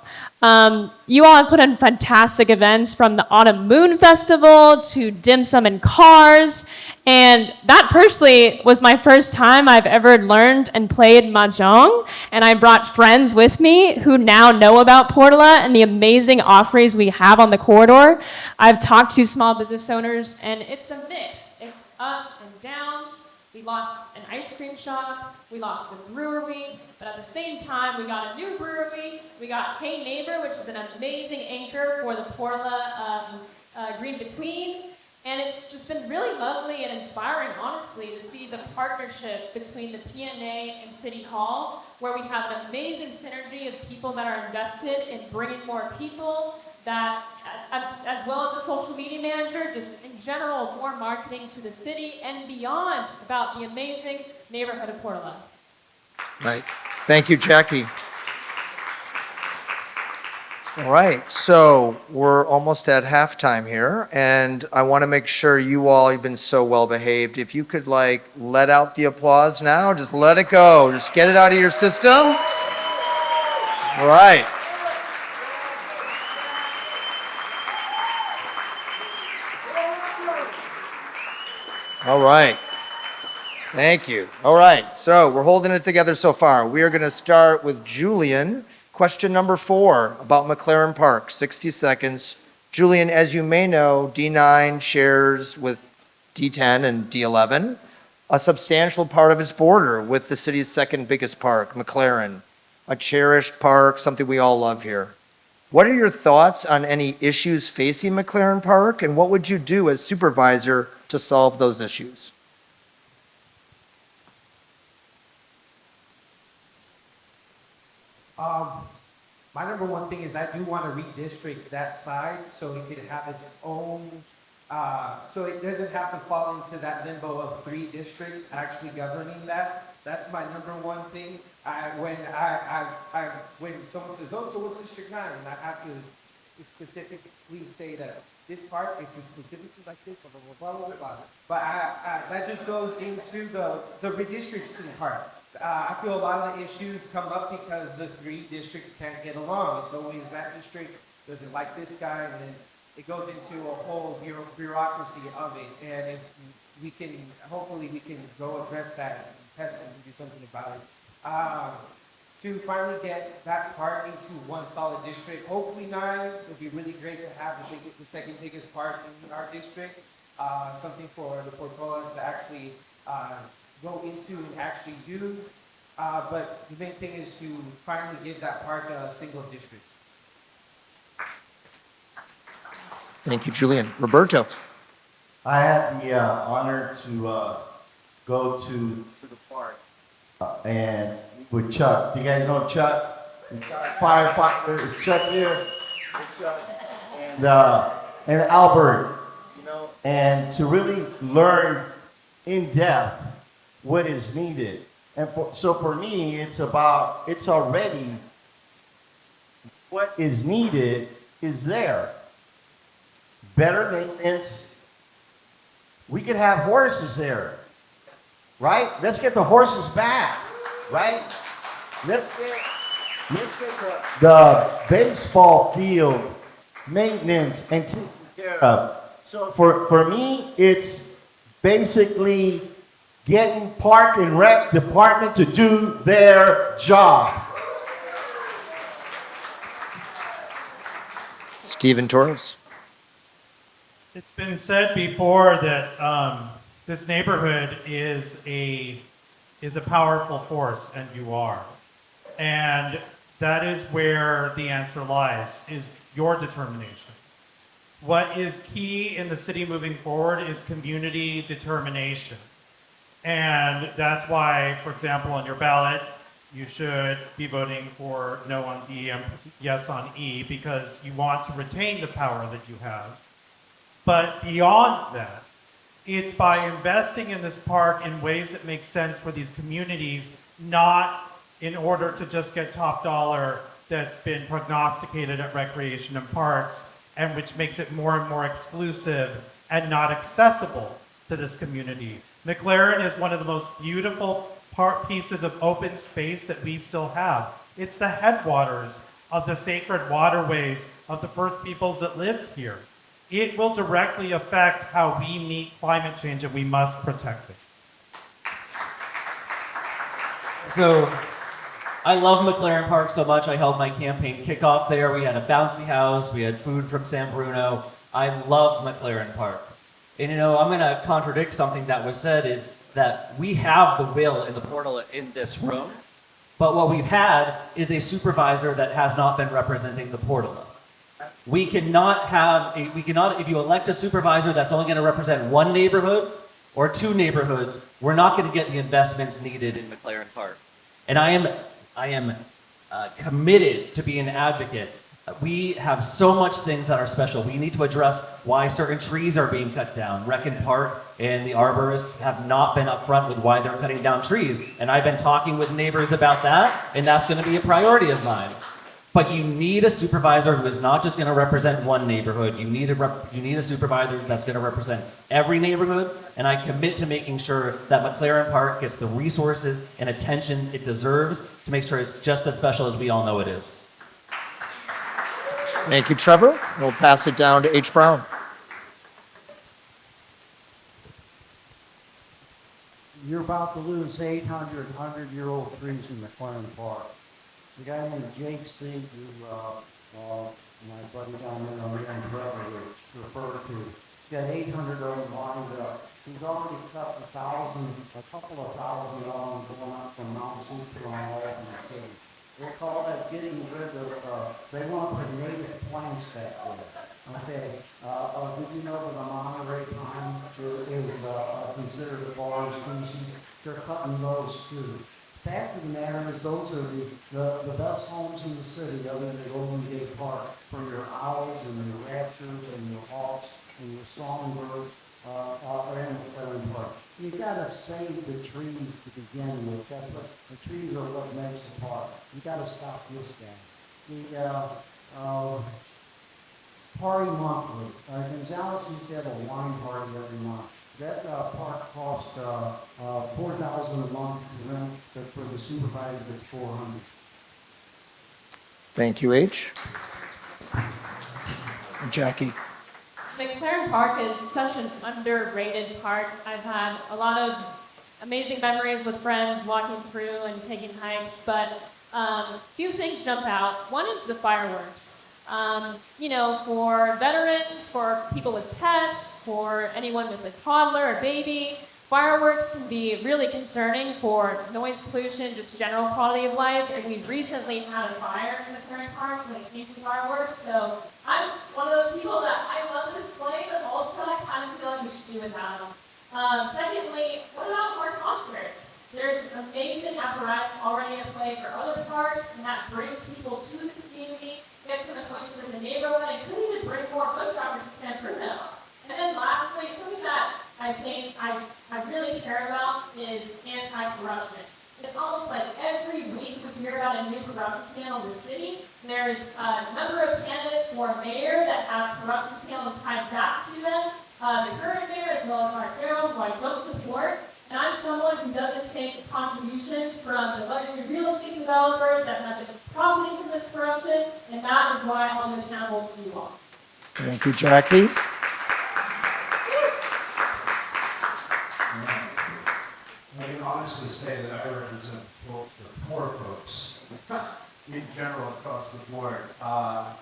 You all have put in fantastic events, from the Autumn Moon Festival to Dim Sum and Cars, and that personally was my first time I've ever learned and played mahjong, and I brought friends with me who now know about Portola and the amazing offerings we have on the corridor. I've talked to small business owners, and it's a mix. It's ups and downs. We lost an ice cream shop, we lost a brewery, but at the same time, we got a new brewery. We got Hey Neighbor, which is an amazing anchor for the Portola Green Between. And it's just been really lovely and inspiring, honestly, to see the partnership between the PNA and City Hall, where we have an amazing synergy of people that are invested in bringing more people, that, as well as the social media manager, just in general, more marketing to the city and beyond about the amazing neighborhood of Portola. Right. Thank you, Jackie. All right, so we're almost at halftime here, and I want to make sure you all have been so well behaved. If you could let out the applause now, just let it go. Just get it out of your system. All right. All right. Thank you. All right, so we're holding it together so far. We are going to start with Julian. Question number 4 about McLaren Park, 60 seconds. Julian, as you may know, D9 shares with D10 and D11 a substantial part of its border with the city's second biggest park, McLaren, a cherished park, something we all love here. What are your thoughts on any issues facing McLaren Park, and what would you do as supervisor to solve those issues? My number one thing is I do want to redistrict that side so it could have its own So it doesn't have to fall into that limbo of 3 districts actually governing that. That's my number one thing. When someone says, "Oh, so what's District 9?" and I have to specifically say that this part is specifically like this, blah, blah, blah, blah, blah, blah. But that just goes into the redistricting part. I feel a lot of the issues come up because the 3 districts can't get along. It's always that district doesn't like this guy, and then it goes into a whole bureaucracy of it. And if we can, hopefully we can go address that and do something about it. To finally get that part into one solid district, hopefully 9, it would be really great to have the second biggest part in our district. Something for the Portola to actually go into and actually use. But the main thing is to finally give that part a single district. Thank you, Julian. Roberto. I had the honor to go to the park and with Chuck. Do you guys know Chuck? Firefighter. Is Chuck here? Chuck. And Albert. You know, and to really learn in depth what is needed. And so for me, it's already what is needed is there. Better maintenance. We could have horses there, right? Let's get the horses back, right? Let's get the baseball field maintenance and taken care of. So for me, it's basically getting Park and Rec Department to do their job. Stephen Torres. It's been said before that this neighborhood is a powerful force, and you are. And that is where the answer lies, is your determination. What is key in the city moving forward is community determination. And that's why, for example, on your ballot, you should be voting for no on D and yes on E, because you want to retain the power that you have. But beyond that, it's by investing in this park in ways that make sense for these communities, not in order to just get top dollar that's been prognosticated at recreation and parks, and which makes it more and more exclusive and not accessible to this community. McLaren is one of the most beautiful pieces of open space that we still have. It's the headwaters of the sacred waterways of the first peoples that lived here. It will directly affect how we meet climate change, and we must protect it. So I love McLaren Park so much. I held my campaign kickoff there. We had a bouncy house. We had food from San Bruno. I love McLaren Park. And I'm going to contradict something that was said, is that we have the will in the portal in this room, but what we've had is a supervisor that has not been representing the portal. We cannot, if you elect a supervisor that's only going to represent one neighborhood or 2 neighborhoods, we're not going to get the investments needed in McLaren Park. And I am committed to being an advocate. We have so much things that are special. We need to address why certain trees are being cut down. Reckin Park and the arborists have not been upfront with why they're cutting down trees. And I've been talking with neighbors about that, and that's going to be a priority of mine. But you need a supervisor who is not just going to represent one neighborhood. You need a supervisor that's going to represent every neighborhood, and I commit to making sure that McLaren Park gets the resources and attention it deserves to make sure it's just as special as we all know it is. Thank you, Trevor. We'll pass it down to H. Brown. You're about to lose 800 100-year-old trees in McLaren Park. The guy named Jake Speed, who my buddy down there on the end referred to, got 800 of them lined up. He's already cut a couple of thousand of them going up from Mount Super on all over the city. They call that getting rid of, they want to put native plants back there. Okay, did you know that the Monterey pine is considered a forest species? They're cutting those too. Fact of the matter is, those are the best homes in the city, other than Golden Gate Park, for your owls and your raptors and your hawks and your songbirds, are in the park. You gotta save the trees to begin with. That's what, the trees are what makes the park. You gotta stop this guy. Party monthly. Gonzales used to have a wine party every month. That park cost $4,000 a month to rent, but for the supervisor it's $400. Thank you, H. Jackie. McLaren Park is such an underrated park. I've had a lot of amazing memories with friends walking through and taking hikes, but few things jump out. One is the fireworks. For veterans, for people with pets, for anyone with a toddler or baby, fireworks can be really concerning for noise pollution, just general quality of life. And we recently had a fire in the current park when it came to fireworks. So I'm one of those people that I love to display, but also I kind of feel like we should do without them. Secondly, what about more concerts? There's amazing apparatus already in play for other parks, and that brings people to the community, gets them acquainted with the neighborhood, and could even bring more foot traffic to San Bruno. And then lastly, something that I think I really care about is anti-corruption. It's almost like every week we hear about a new corruption scandal in the city. There's a number of candidates for mayor that have corruption scandals tied back to them. The current mayor, as well as our Carol, who I don't support. And I'm someone who doesn't take contributions from the luxury real estate developers that have been profiting from this corruption, and that is why I'm accountable to you all. Thank you, Jackie. I can honestly say that I represent both the poor folks in general across the board. I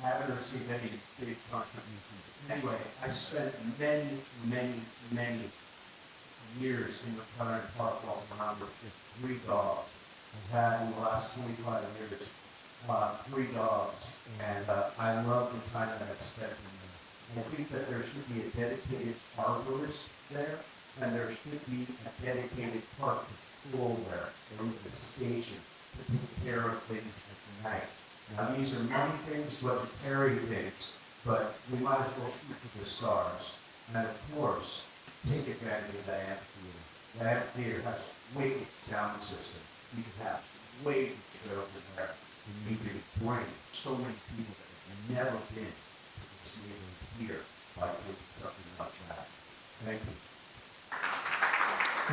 haven't received any big contributions. Anyway, I spent many years in McLaren Park walking around with just 3 dogs. I've had in the last 25 years 3 dogs, and I love the time that I've spent in there. I think that there should be a dedicated arborist there, and there should be a dedicated park to school there, or even a station to take care of things at night. Now, these are many things, budgetary things, but we might as well shoot for the stars. And of course, take advantage of the amphitheater. The amphitheater has a weighted sound system. You can have weighted shows in there. And you can bring so many people that have never been to this neighborhood here by doing something like that. Thank you.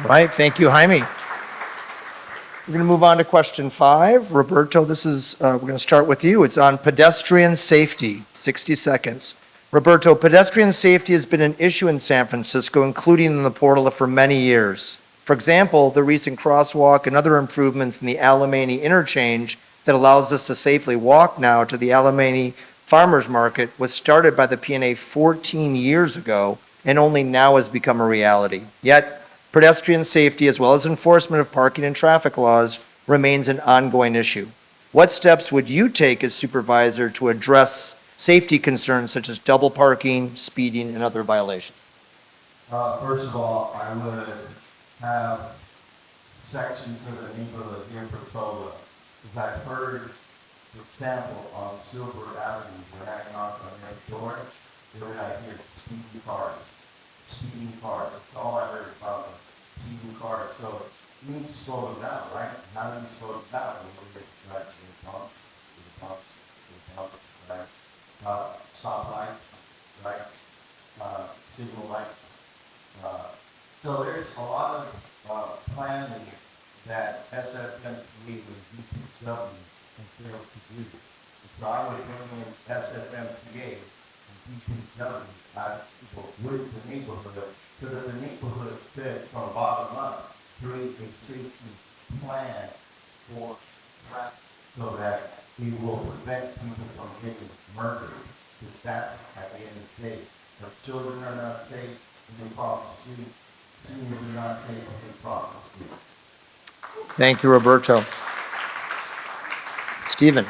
All right, thank you, Jaime. We're going to move on to question 5. Roberto, this is, we're going to start with you. It's on pedestrian safety, 60 seconds. Roberto, pedestrian safety has been an issue in San Francisco, including in the Portola for many years. For example, the recent crosswalk and other improvements in the Alamany interchange that allows us to safely walk now to the Alamany Farmers Market was started by the PNA 14 years ago and only now has become a reality. Yet, pedestrian safety, as well as enforcement of parking and traffic laws, remains an ongoing issue. What steps would you take as supervisor to address safety concerns such as double parking, speeding, and other violations? First of all, I would have sections of the neighborhood here in Portola, because I've heard, for example, on Silver Avenue, when I knock on their door, when I hear speeding cars. That's all I heard about them. Speeding cars. So you need to slow them down, right? How do you slow them down? You need to drive to the pumps, right? Stop lights, right? Signal lights. So there's a lot of planning that SFMTA and DPW have failed to do. So I would bring in SFMTA and DPW with the neighborhood, because if the neighborhood fit from bottom up, create a safety plan for traffic so that we will prevent people from getting murdered. Because that's at the end of the day. If children are not safe, when they cross the street, seniors are not safe when they cross the street. Thank you, Roberto. Stephen.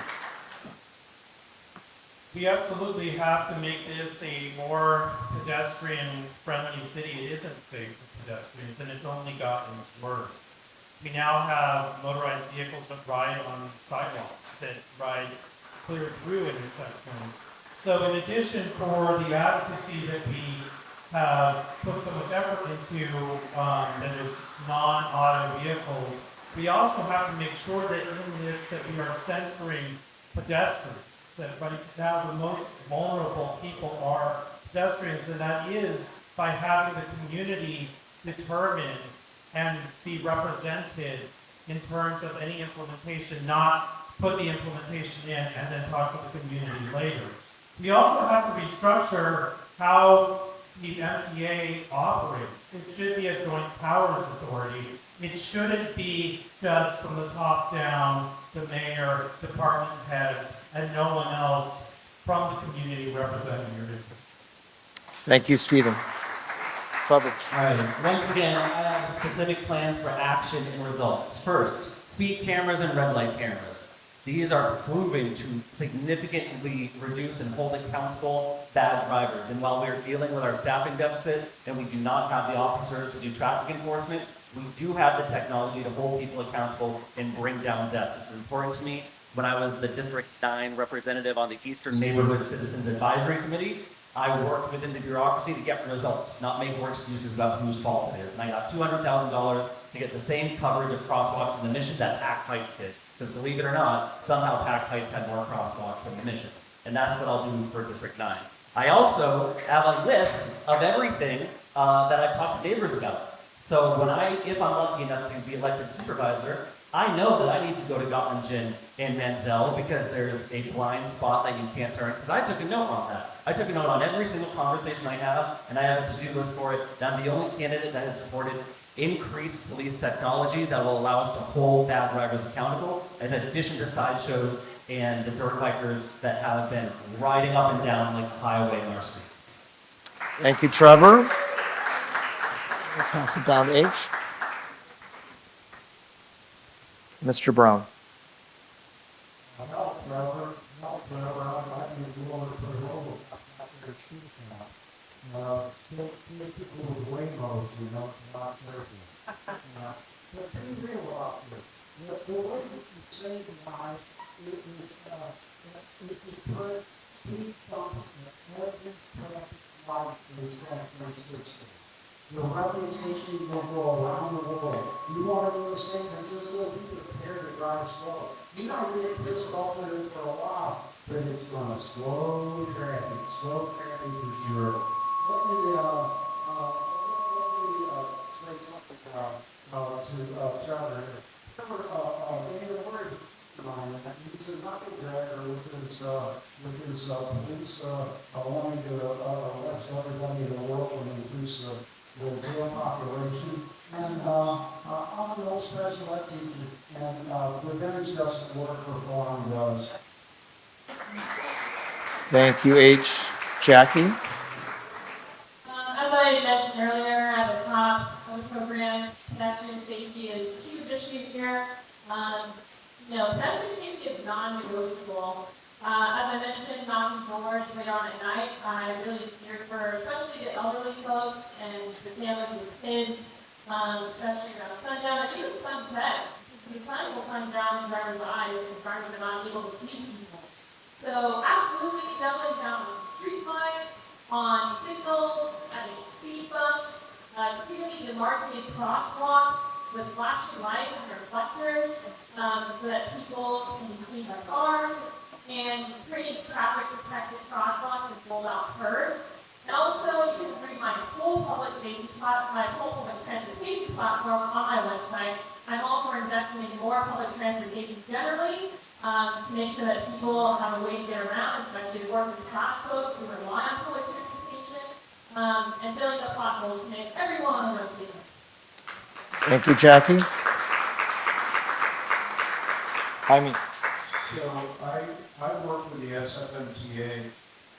We absolutely have to make this a more pedestrian-friendly city. It isn't safe for pedestrians, and it's only gotten worse. We now have motorized vehicles that ride on sidewalks, that ride clear through intersections. So in addition for the advocacy that we have put so much effort into those non-auto vehicles, we also have to make sure that in this that we are centering pedestrians. That right now the most vulnerable people are pedestrians, and that is by having the community determine and be represented in terms of any implementation, not put the implementation in and then talk with the community later. We also have to restructure how the MTA operates. It should be a joint powers authority. It shouldn't be just from the top down, the mayor, department heads, and no one else from the community representing your interests. Thank you, Stephen. Trevor. All right, once again, I have specific plans for action and results. First, speed cameras and red light cameras. These are proven to significantly reduce and hold accountable bad drivers. And while we're dealing with our staffing deficit and we do not have the officers to do traffic enforcement, we do have the technology to hold people accountable and bring down deaths. This is important to me. When I was the District 9 representative on the Eastern Neighborhood Citizens Advisory Committee, I worked within the bureaucracy to get results, not make more excuses about whose fault it is. And I got $200,000 to get the same coverage of crosswalks in the mission that Pack Heights did. Because believe it or not, somehow Pack Heights had more crosswalks than the mission. And that's what I'll do for District 9. I also have a list of everything that I've talked to neighbors about. So if I'm lucky enough to be elected supervisor, I know that I need to go to Gottingen and Menzel because there's a blind spot that you can't turn. Because I took a note on that. I took a note on every single conversation I have, and I have a to-do list for it. And I'm the only candidate that has supported increased police technology that will allow us to hold bad drivers accountable, in addition to sideshows and the dirt bikers that have been riding up and down like the highway in our streets. Thank you, Trevor. We'll pass it down to H. Mr. Brown. People with rainbows, not careful. But be real about this. The way that you save lives is if you put speed bumps in every traffic light in San Francisco. Your reputation will go around the world. You want to do the San Francisco, be prepared to drive slow. You might get pissed off at it for a while, but it's going to slow traffic for sure. Let me say something to Trevor here. Trevor, in your word, he's a knuckle dragger with his police wanting to arrest everybody in the world and increase the jail population. And I'm an old special ed teacher, and revenge doesn't work for Brown does. Thank you, H. Jackie. As I mentioned earlier, at the top of the program, pedestrian safety is a huge issue here. Pedestrian safety is non-negotiable. As I mentioned, knocking doors later on at night, I really fear for especially the elderly folks and the families with kids, especially around sundown and even sunset. The sun will come down in drivers' eyes and drivers are not able to see people. So absolutely, definitely down on street lights, on signals, having speed bumps, clearly demarcated crosswalks with flashing lights and reflectors so that people can be seen by cars, and creating traffic protected crosswalks and rolled out curbs. And also, you can bring my whole public safety my whole public transportation platform on my website. I'm all for investing in more public transportation generally to make sure that people have a way to get around, especially working class folks who rely on public transportation, and filling up potholes to make everyone on the road safer. Thank you, Jackie. Jaime. So I work with the SFMTA,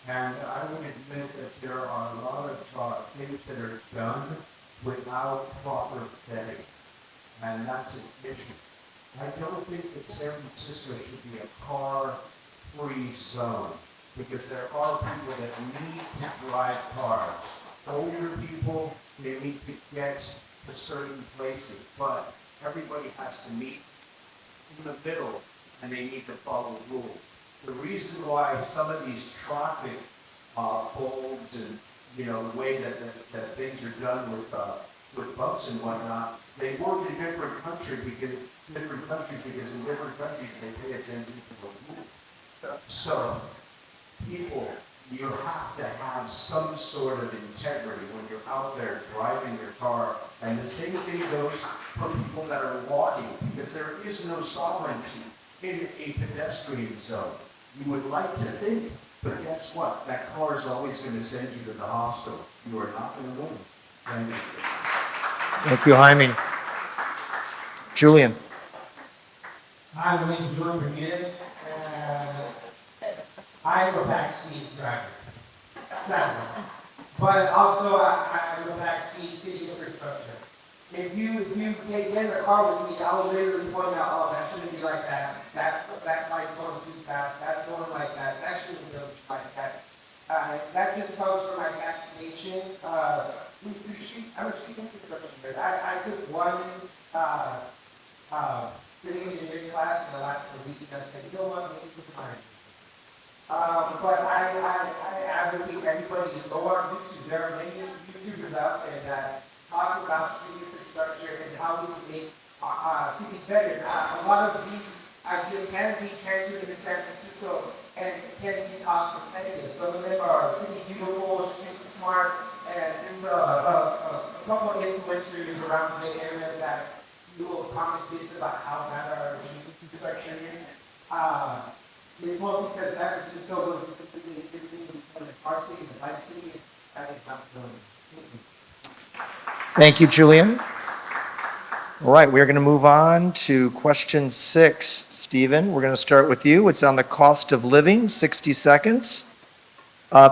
and I would admit that there are a lot of things that are done without proper vetting, and that's an issue. I don't think that San Francisco should be a car-free zone, because there are people that need to drive cars. Older people, they need to get to certain places, but everybody has to meet in the middle, and they need to follow rules. The reason why some of these traffic poles you know, the way that things are done with books and whatnot. They work in different countries because in different countries they pay attention to the rules. So people, you have to have some sort of integrity when you're out there driving your car. And the same thing goes for people that are walking, because there is no sovereignty in a pedestrian zone. You would like to think, but guess what? That car is always going to send you to the hospital. You are not going to win. Thank you. Thank you, Jaime. Julian. Hi, my name is Julian Ramirez, and I'm a backseat driver, sadly. But also, I'm a backseat city infrastructure. If you take in the car with me, I will literally point out, oh, that shouldn't be like that. That light's going too fast. That's going like that. That shouldn't be like that. That just comes from my vaccination. I'm a street infrastructure. I took one city engineering class in the last week, and I said, you know what, maybe it's time. But I advocate everybody to go on YouTube. There are many YouTubers out there that talk about street infrastructure and how we can make cities better. A lot of these ideas can be transferred into San Francisco and can be cost competitive. Some of them are city beautiful, street smart, and there's a couple of influencers around the area that do little comment bits about how bad our infrastructure is. It's mostly because San Francisco was completely between the car city and the bike city. I think that's Thank you, Julian. All right, we're going to move on to question 6. Stephen, we're going to start with you. It's on the cost of living, 60 seconds.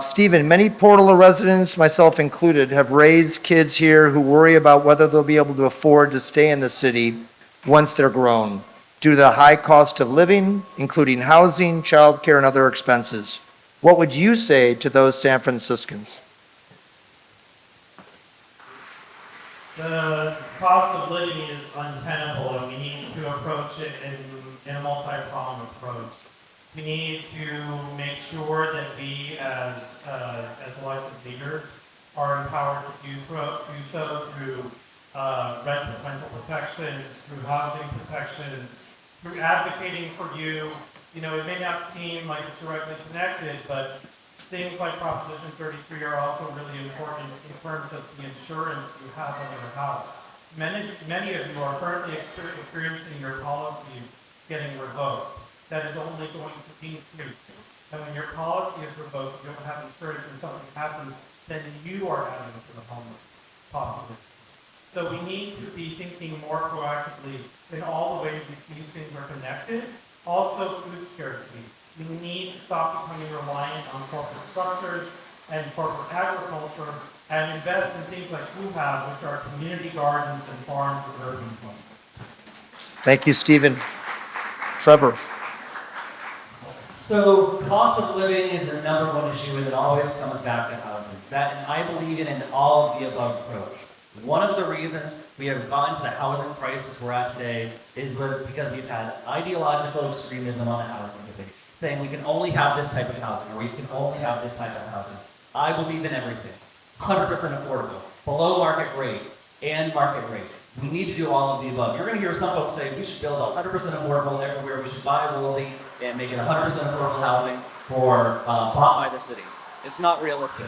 Stephen, many Portola residents, myself included, have raised kids here who worry about whether they'll be able to afford to stay in the city once they're grown, due to the high cost of living, including housing, childcare, and other expenses. What would you say to those San Franciscans? The cost of living is untenable, and we need to approach it in a multi-pronged approach. We need to make sure that we, as elected leaders, are empowered to do so through rental protections, through housing protections, through advocating for you. You know, it may not seem like it's directly connected, but things like Proposition 33 are also really important in terms of the insurance you have on your house. Many of you are currently experiencing your policies getting revoked. That is only going to increase. And when your policy is revoked, you don't have insurance and something happens, then you are adding to the homeless population. So we need to be thinking more proactively in all the ways that these things are connected. Also, food scarcity. We need to stop becoming reliant on corporate structures and corporate agriculture and invest in things like we have, which are community gardens and farms and urban farms. Thank you, Stephen. Trevor. So cost of living is the number one issue, and it always comes back to housing. And I believe in an all of the above approach. One of the reasons we have gotten to the housing crisis we're at today is because we've had ideological extremism on the housing debate, saying we can only have this type of housing, or we can only have this type of housing. I believe in everything. 100% affordable, below market rate, and market rate. We need to do all of the above. You're going to hear some folks say we should build 100% affordable everywhere. We should buy Woolsey and make it 100% affordable housing for bought by the city. It's not realistic,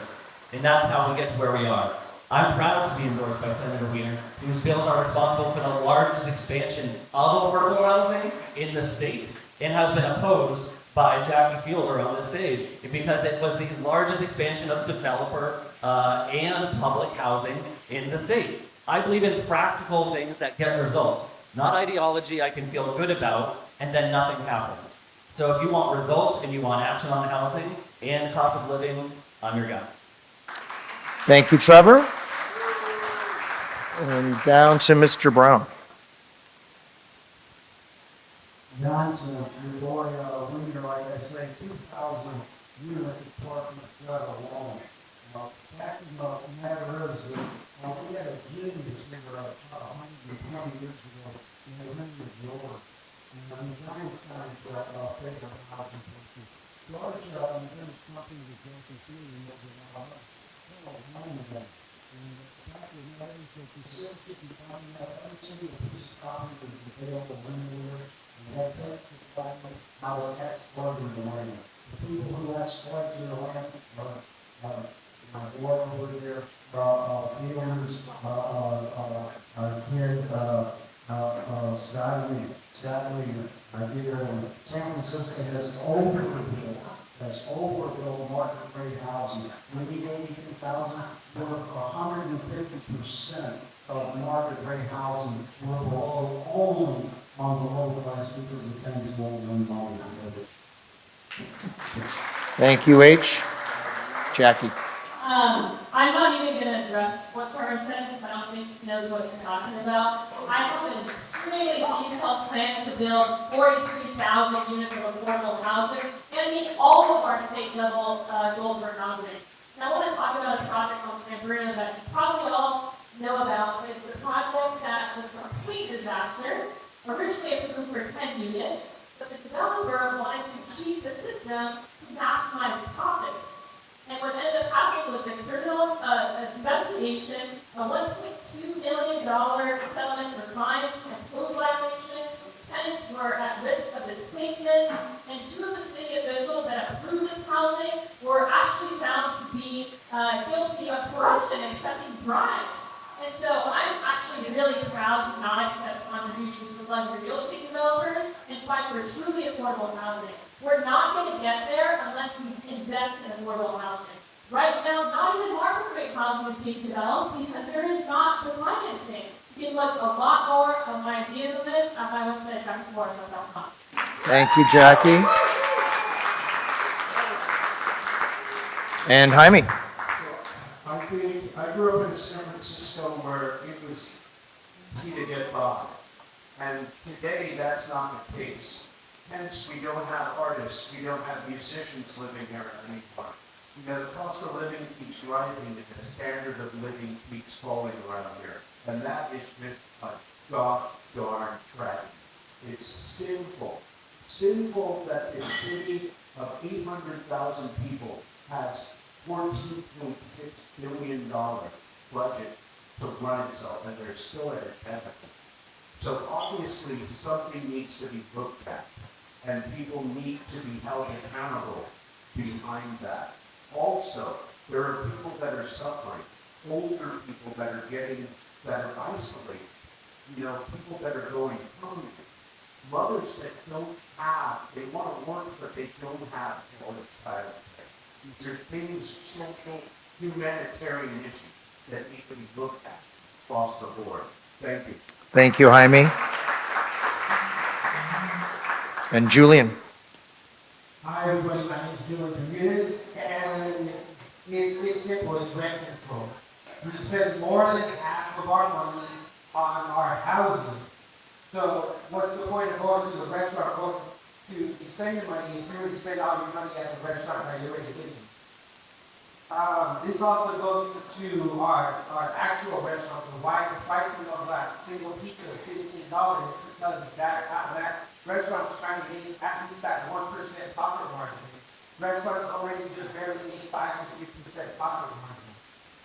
and that's how we get to where we are. I'm proud to be endorsed by Senator Wiener, whose bills are responsible for the largest expansion of affordable housing in the state, and has been opposed by Jackie Fielder on this stage because it was the largest expansion of developer and public housing in the state. I believe in practical things that get results, not ideology I can feel good about and then nothing happens. So if you want results and you want action on housing and cost of living, I'm your guy. Thank you, Trevor. And down to Mr. Brown. Johnson, your boy, Wiener, like I say, 2,000 unit apartment flood alone. Fact of the matter is that we had a genius here 120 years ago in the Henry George. And I mean, Einstein's favorite housing person. George invented something that you can see in the home again. And the fact of the matter is that the sales should be coming out every single piece of property that is available anywhere. And that tells the fact how it exploited the land. The people who exploit the land my boy over there, Peter's, kid, Scott Lee, I did San Francisco has overbuilt market rate housing. We need 82,000, we're 150% of market rate housing. We're below only on the low price because the things won't run money together. Thank you, H. Jackie. I'm not even going to address what Toro said because I don't think he knows what he's talking about. I have an extremely detailed plan to build 43,000 units of affordable housing and meet all of our state level goals for housing. Now I want to talk about a project on San Bruno that you probably all know about. It's a project that was a complete disaster, originally approved for 10 units, but the developer wanted to cheat the system to maximize profits. And what ended up happening was a criminal investigation, a $1.2 million settlement for fines and code violations. Tenants were at risk of displacement, and 2 of the city officials that approved this housing were actually found to be guilty of corruption and accepting bribes. And so I'm actually really proud to not accept contributions from luxury real estate developers and fight for truly affordable housing. We're not going to get there unless we invest in affordable housing. Right now, not even market rate housing is being developed because there is not the financing. You can look a lot more of my ideas on this at my website, drforest.com. Thank you, Jackie. And Jaime. I grew up in San Francisco where it was easy to get by. And today, that's not the case. Hence, we don't have artists, we don't have musicians living here anymore. You know, the cost of living keeps rising and the standard of living keeps falling around here. And that is just a gosh darn tragedy. It's sinful. Sinful that a city of 800,000 people has $14.6 billion budget to run itself, and they're still at a deficit. So obviously something needs to be looked at, and people need to be held accountable behind that. Also, there are people that are suffering, older people that are isolated, you know, people that are going hungry, mothers that don't have, they want to work, but they don't have all this child care. These are things, social, humanitarian issues that need to be looked at across the board. Thank you. Thank you, Jaime. And Julian. Hi everybody, my name is Julian Bermudez, and it's simple, it's rent control. We spend more than half of our money on our housing. So what's the point of going to the restaurant, going to spend your money if you're going to spend all your money at the restaurant that you're already eating? This also goes to our actual restaurants, and why the pricing of that single pizza is $15, because that restaurant is trying to get at least that 1% profit margin. Restaurants already just barely make 5 to 6% profit margin.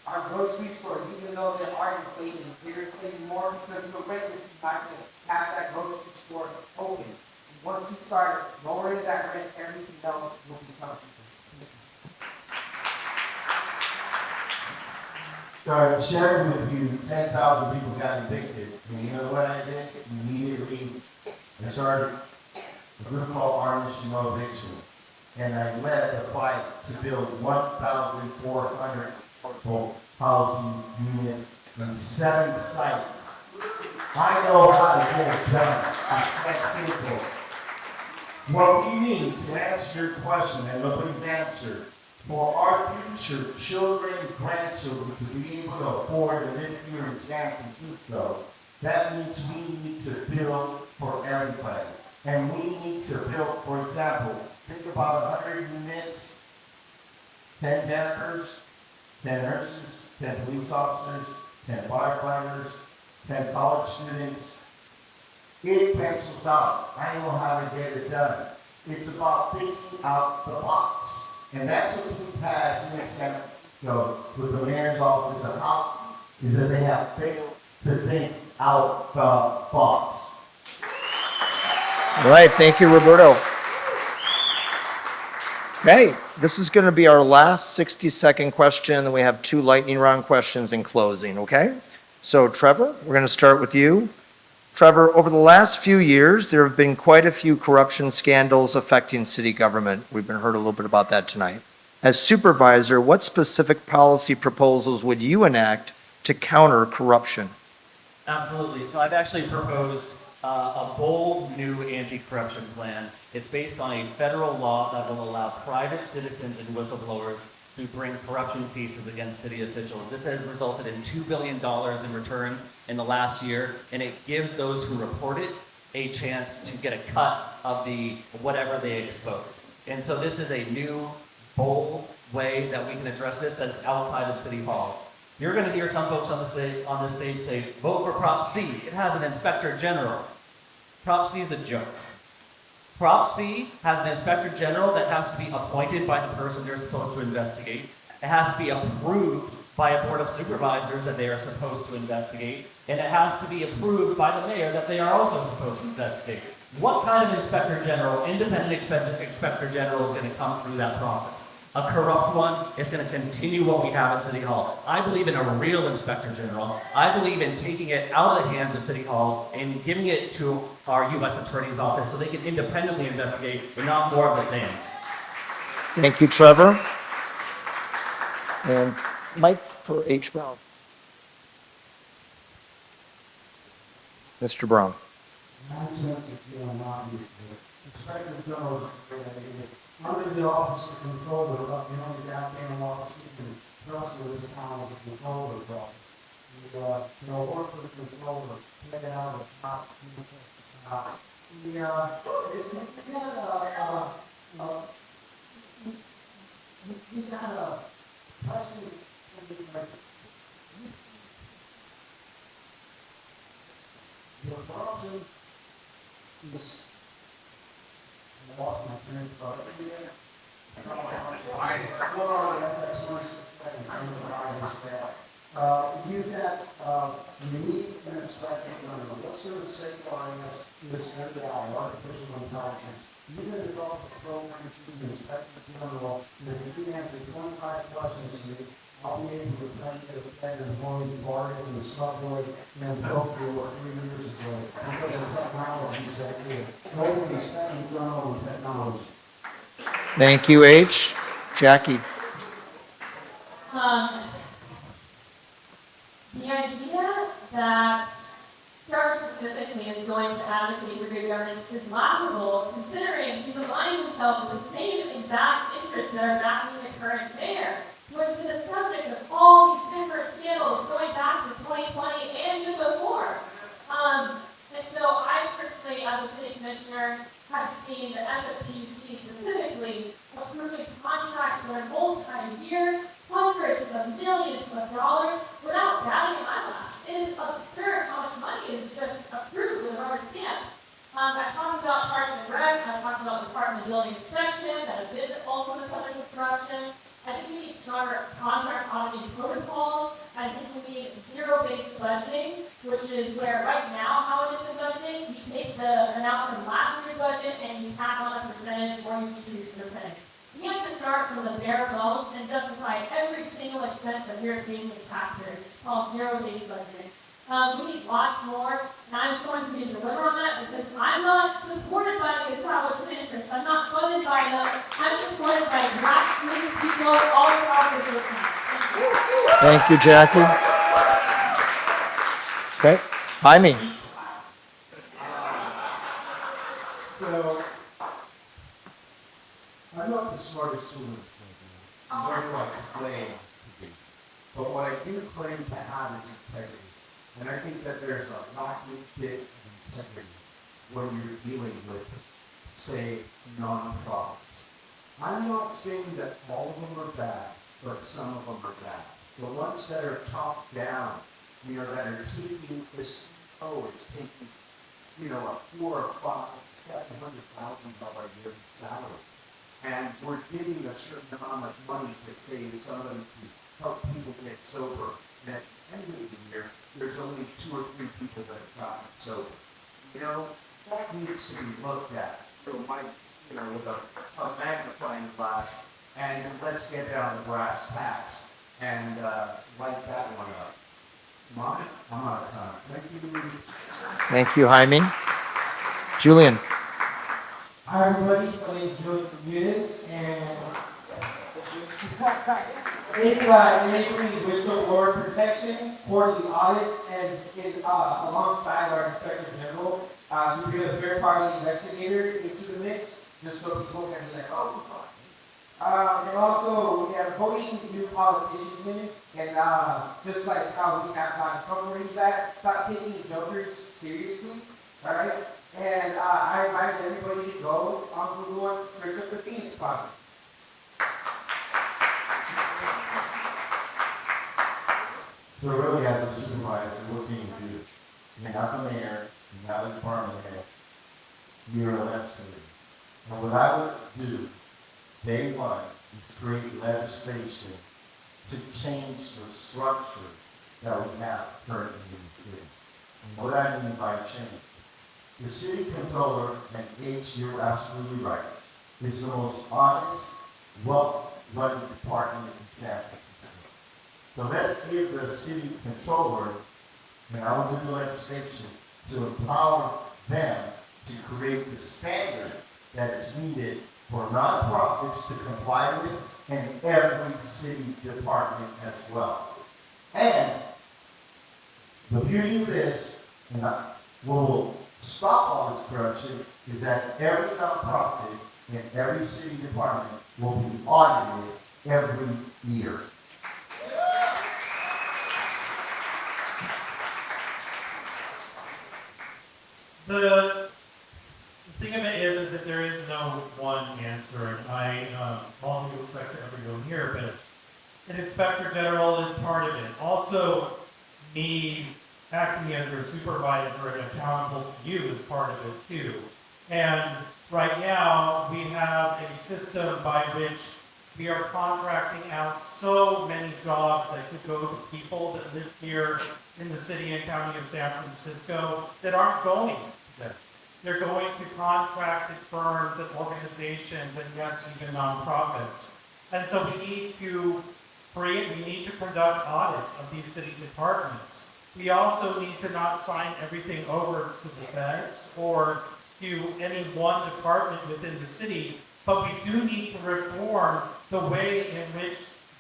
Our grocery stores, even though they are inflating, they're inflating more because the rent is not going to have that grocery store open. Once we start lowering that rent, everything else will become cheaper. So sharing with you, 10,000 people got evicted, and you know what I did? Immediately, I started a group called Our Mission No Eviction, and I led the fight to build 1,400 affordable housing units in 7 sites. I know how to get it done. It's that simple. What we need to answer your question, and nobody's answered, for our future children and grandchildren to be able to afford to live here in San Francisco, that means we need to build for everybody. And we need to build, for example, think about 100 units, 10 janitors, 10 nurses, 10 police officers, 10 firefighters, 10 college students. It pencils out. I know how to get it done. It's about thinking out the box. And that's what we've had here in San with the mayor's office and how, is that they have failed to think out the box. All right, thank you, Roberto. Okay, this is going to be our last 60-second question, then we have 2 lightning round questions in closing, okay? So Trevor, we're going to start with you. Trevor, over the last few years, there have been quite a few corruption scandals affecting city government. We've heard a little bit about that tonight. As supervisor, what specific policy proposals would you enact to counter corruption? Absolutely. So I've actually proposed a bold new anti-corruption plan. It's based on a federal law that will allow private citizens and whistleblowers to bring corruption cases against city officials. This has resulted in $2 billion in returns in the last year, and it gives those who report it a chance to get a cut of the whatever they expose. And so this is a new, bold way that we can address this that's outside of City Hall. You're going to hear some folks on the stage say, vote for Prop C. It has an inspector general. Prop C is a joke. Prop C has an inspector general that has to be appointed by the person they're supposed to investigate. It has to be approved by a board of supervisors that they are supposed to investigate. And it has to be approved by the mayor that they are also supposed to investigate. What kind of inspector general, independent inspector general, is going to come through that process? A corrupt one is going to continue what we have at City Hall. I believe in a real inspector general. I believe in taking it out of the hands of City Hall and giving it to our U.S. Attorney's Office so they can independently investigate and not more of the same. Thank you, Trevor. And Mike for H. Brown. Mr. Brown. Inspector General, under the office of controller, the only goddamn office you can trust in this town is the controller process. Work for the controller, get it out of the top, you got a precedent, your corruption is, I lost my train of thought. You've got, you need an inspector general. What sort of safeguarding this AI, artificial intelligence? You're going to develop a program to the inspector general, and if you answer 25 questions to me, I'll be able to tell you the better than going to bargain in the subway and Tokyo 3 years ago because of technology that here. Nobody inspecting general with technology. Thank you, H. Jackie. The idea that Trevor specifically is going to advocate for good governance is laughable, considering he's aligning himself with the same exact interests that are backing the current mayor, who has been the subject of all these different scandals going back to 2020 and even before. And so I personally, as a city commissioner, have seen the SFPUC specifically approving contracts that are multi-year, hundreds of millions of dollars without batting an eyelash. It is absurd how much money is just approved with a rubber stamp. I've talked about Parks and Rec, I've talked about the Department of Building Inspection, that have been also the subject of corruption. I think we need stronger contract auditing protocols. I think we need zero-based budgeting, which is where right now how it is in budgeting, you take the amount from last year's budget and you tack on a percentage or you decrease the percentage. We have to start from the bare bones and justify every single expense that we're paying as taxpayers, called zero-based budgeting. We need lots more, and I'm someone who can deliver on that because I'm not supported by the establishment interests. I'm not funded by them. I'm supported by grassroots people all across the country. Thank you, Jackie. Okay, Jaime. So, I'm not the smartest human I'm very much claim to be. But what I do claim to have is integrity. And I think that there's a lacking bit of integrity when you're dealing with, say, non-profits. I'm not saying that all of them are bad, but some of them are bad. The ones that are top down, that are taking this, it's taking, a $4 or $5, $700,000 yearly salary. And we're giving a certain amount of money to say some of them to help people get sober. And at the end of the year, there's only 2 or 3 people that have gotten sober. You know, that needs to be looked at. So with a magnifying glass, and let's get down to brass tacks and light that one up. Mom, I'm out of time. Thank you. Thank you, Jaime. Julian. Hi, everybody. My name is Julian Bermudez, and it's enabling whistleblower protections, quarterly audits, and alongside our inspector general, to bring a third-party investigator into the mix, just so people can be like, oh, who's on? And also, we have voting new politicians in, and just like how we have Trump where he's at, stop taking jokers seriously, all right? And I advise everybody to go on Google and search up the Phoenix Project. So really, as a supervisor, what can you do? You're not the mayor, you're not the department head, you're elected. And what I would do, day one, is create legislation to change the structure that we have currently in the city. And what I mean by change, the city controller, and H, you're absolutely right, is the most honest, well-run department in San Francisco. So let's give the city controller, and I will do the legislation to empower them to create the standard that is needed for nonprofits to comply with and every city department as well. And the beauty of this, and will stop all this corruption, is that every nonprofit and every city department will be audited every year. The thing of it is that there is no one answer, and I, all due respect to everyone here, but an inspector general is part of it. Also, me acting as your supervisor and accountable to you is part of it too. And right now, we have a system by which we are contracting out so many jobs that could go to people that live here in the city and county of San Francisco that aren't going there. They're going to contracted firms and organizations and yes, even nonprofits. And so we need to conduct audits of these city departments. We also need to not sign everything over to the feds or to any one department within the city, but we do need to reform the way in which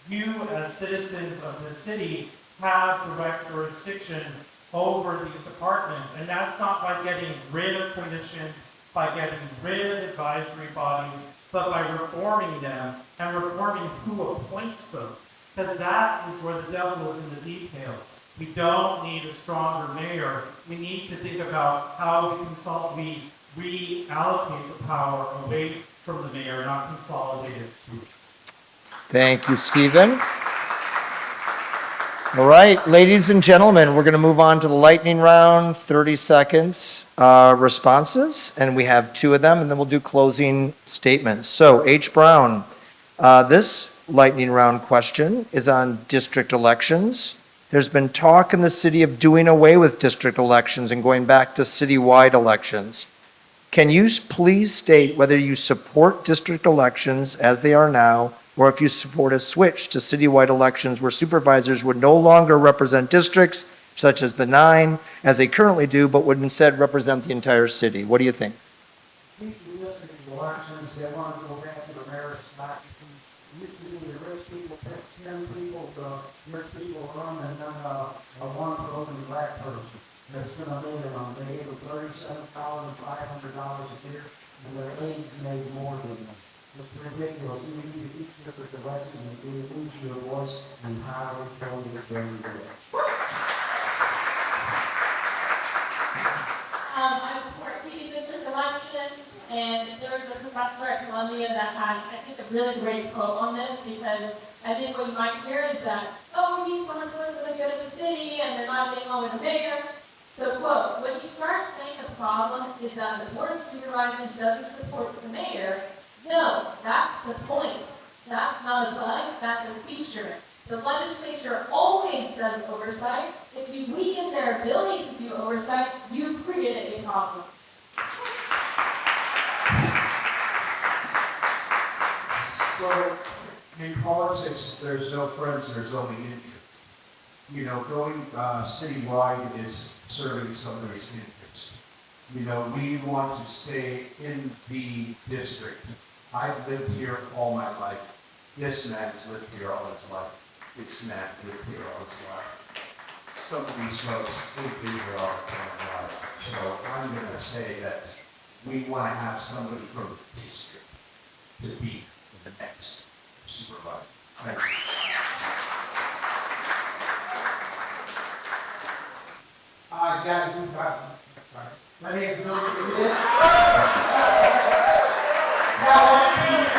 you as citizens of the city have direct jurisdiction over these departments. And that's not by getting rid of commissions, by getting rid of advisory bodies, but by reforming them and reforming who appoints them. Because that is where the devil is in the details. We don't need a stronger mayor. We need to think about how we reallocate the power away from the mayor, not consolidate it. Thank you, Stephen. All right, ladies and gentlemen, we're going to move on to the lightning round, 30 seconds responses, and we have 2 of them, and then we'll do closing statements. So, H. Brown, this lightning round question is on district elections. There's been talk in the city of doing away with district elections and going back to citywide elections. Can you please state whether you support district elections as they are now, or if you support a switch to citywide elections where supervisors would no longer represent districts, such as the 9, as they currently do, but would instead represent the entire city? What do you think? I think the district elections, they want to go back to the mayor's spot. It used to be the rich people pick 10 people, the rich people run, and then a one broken black person. That's going to make them, they gave them $37,500 a year, and their aides made more than them. It's ridiculous. You need to each different election and you lose your voice and how we told you very good. I support the district elections, and there was a professor at Columbia that had, I think, a really great quote on this, because I think what you might hear is that, oh, we need someone to live for the good of the city, and they're not getting along with the mayor. So, quote, when you start saying the problem is that the board of supervisors doesn't support the mayor, no, that's the point. That's not a bug, that's a feature. The legislature always does oversight. If you weaken their ability to do oversight, you create a problem. So, in politics, there's no friends, there's only interest. You know, going citywide is serving somebody's interest. You know, we want to stay in the district. I've lived here all my life. This man's lived here all his life. This man's lived here all his life. Some of these folks, they've been here all their life. So I'm going to say that we want to have somebody from the district to be the next supervisor. Thank you. My name is Bruno.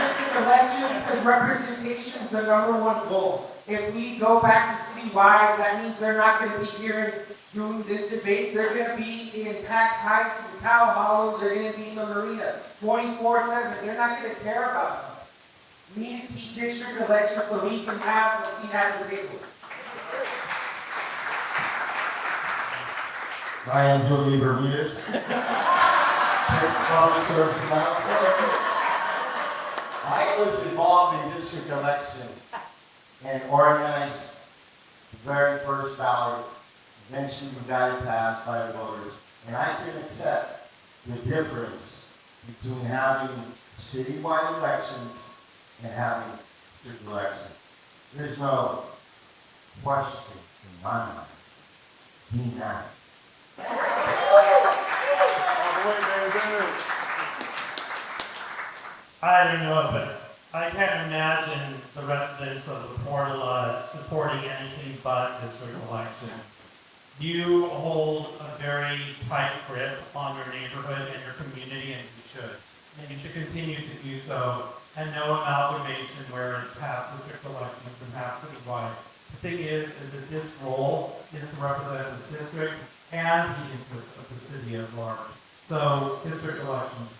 District elections is representation is the #1 goal. If we go back to citywide, that means they're not going to be here doing this debate. They're going to be in Pack Heights and Cow Hollow. They're going to be in the marina 24/7. They're not going to care about us. We need to keep district elections so we can have a seat at the table. I am Julie Bermudez. I was involved in district election and organized the very first ballot. Eventually we got it passed by the voters. And I can accept the difference between having citywide elections and having district elections. There's no question in my mind. D9. I don't know, but I can't imagine the residents of the Portola supporting anything but district elections. You hold a very tight grip on your neighborhood and your community, and you should. And you should continue to do so, and no amalgamation where it's half district elections and half citywide. The thing is that this role is to represent this district and the interests of the city at large. So, district elections.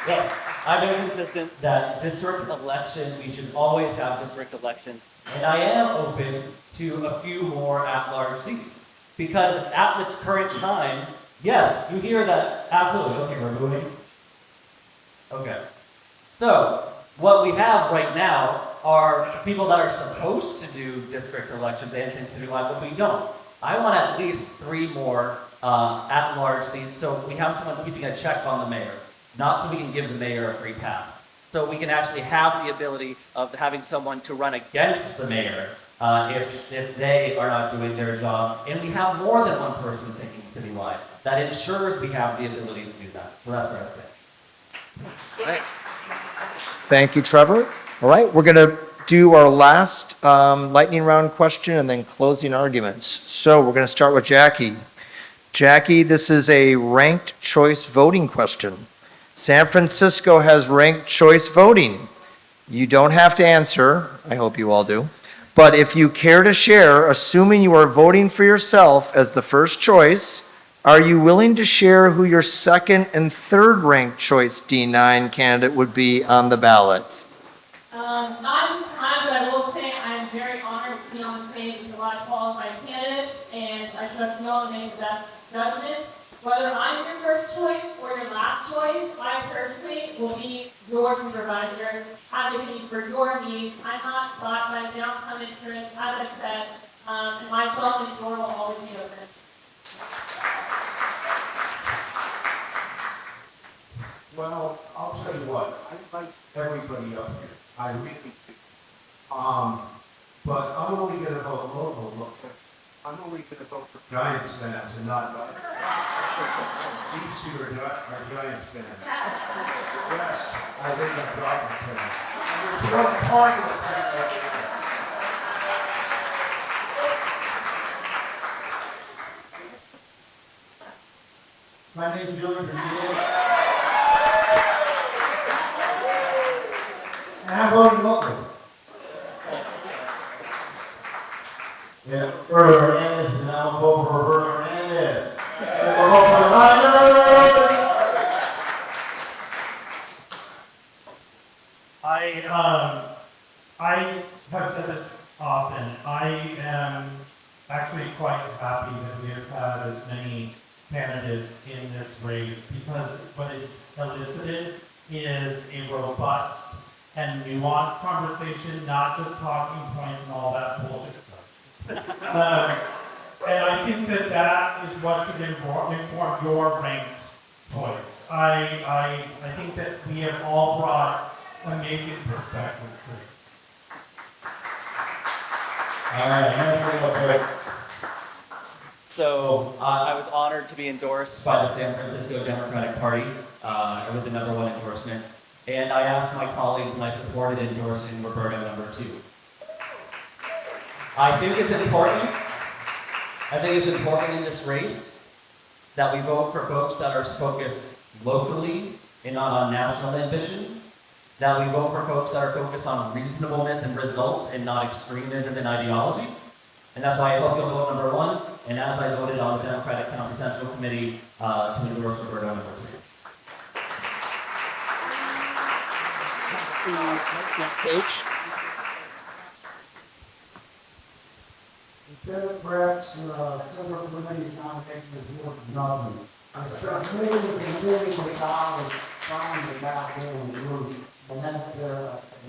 Yeah, I'm very consistent that district election, we should always have district elections. And I am open to a few more at-large seats. Because at the current time, yes, you hear that, absolutely, okay, we're moving. Okay. So, what we have right now are people that are supposed to do district elections and citywide, but we don't. I want at least 3 more at-large seats, so we have someone keeping a check on the mayor. Not so we can give the mayor a free pass. So we can actually have the ability of having someone to run against the mayor if they are not doing their job. And we have more than one person thinking citywide. That ensures we have the ability to do that. So that's what I say. Thank you, Trevor. All right, we're going to do our last lightning round question and then closing arguments. So we're going to start with Jackie. Jackie, this is a ranked choice voting question. San Francisco has ranked choice voting. You don't have to answer, I hope you all do. But if you care to share, assuming you are voting for yourself as the first choice, are you willing to share who your second and third ranked choice D9 candidate would be on the ballot? Not this time, but I will say I'm very honored to be on the stage with a lot of qualified candidates, and I trust you all to make the best judgment. Whether I'm your first choice or your last choice, I personally will be your supervisor, advocating for your needs. I'm not bought by downtown interests, as I've said, and my phone and door will always be open. Well, I'll tell you what, I like everybody up here. I really do. But I'm only going to vote local. I'm only going to vote for Giants fans and not these two are Giants fans. Yes, I think I'm Giants fans. There's one Cardinal fan. My name is Julian Bermudez. And I'm voting local. Yeah, Hernandez, and I'll vote for Hernandez. And we'll vote for the Niners. I have said this often. I am actually quite happy that we have had as many candidates in this race because what it's elicited is a robust and nuanced conversation, not just talking points and all that bullshit stuff. And I think that that is what should inform your ranked choice. I think that we have all brought amazing perspectives to it. All right, I'm gonna bring up Eric. So I was honored to be endorsed by the San Francisco Democratic Party with the #1 endorsement. And I asked my colleagues and I supported endorsing Roberto #2. I think it's important in this race that we vote for folks that are focused locally and not on national ambitions, that we vote for folks that are focused on reasonableness and results and not extremism and ideology. And that's why I hope you'll vote #1, and as I voted on the Democratic County Central Committee to endorse Roberto #2. Koch? The Democrats, several committees nomination is worth nothing. I spent millions and millions of dollars trying to back in the group, and then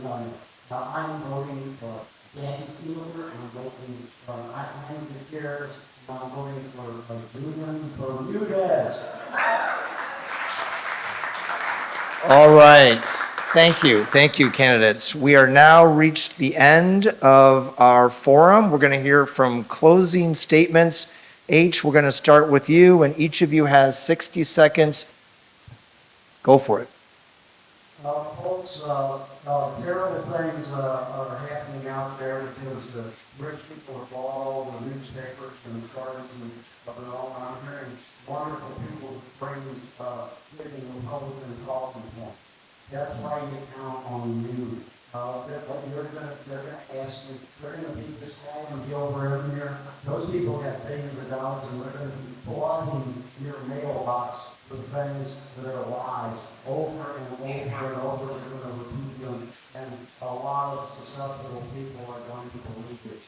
none. Now I'm voting for Danny Fielder, I'm voting for Andrew Gutierrez, I'm voting for Bruno, for Nunez. All right. Thank you, candidates. We are now reached the end of our forum. We're going to hear from closing statements. H, we're going to start with you, and each of you has 60 seconds. Go for it. Folks, terrible things are happening out there because the rich people have bought all the newspapers and started of their own. I'm hearing wonderful people bring getting Republican talking points. That's why you count on you. They're gonna ask you, they're gonna be this guy and be over every year. Those people have billions of dollars and they're gonna be flooding your mailbox with things that are lies over and over and over. They're gonna repeat them, and a lot of susceptible people are going to believe it.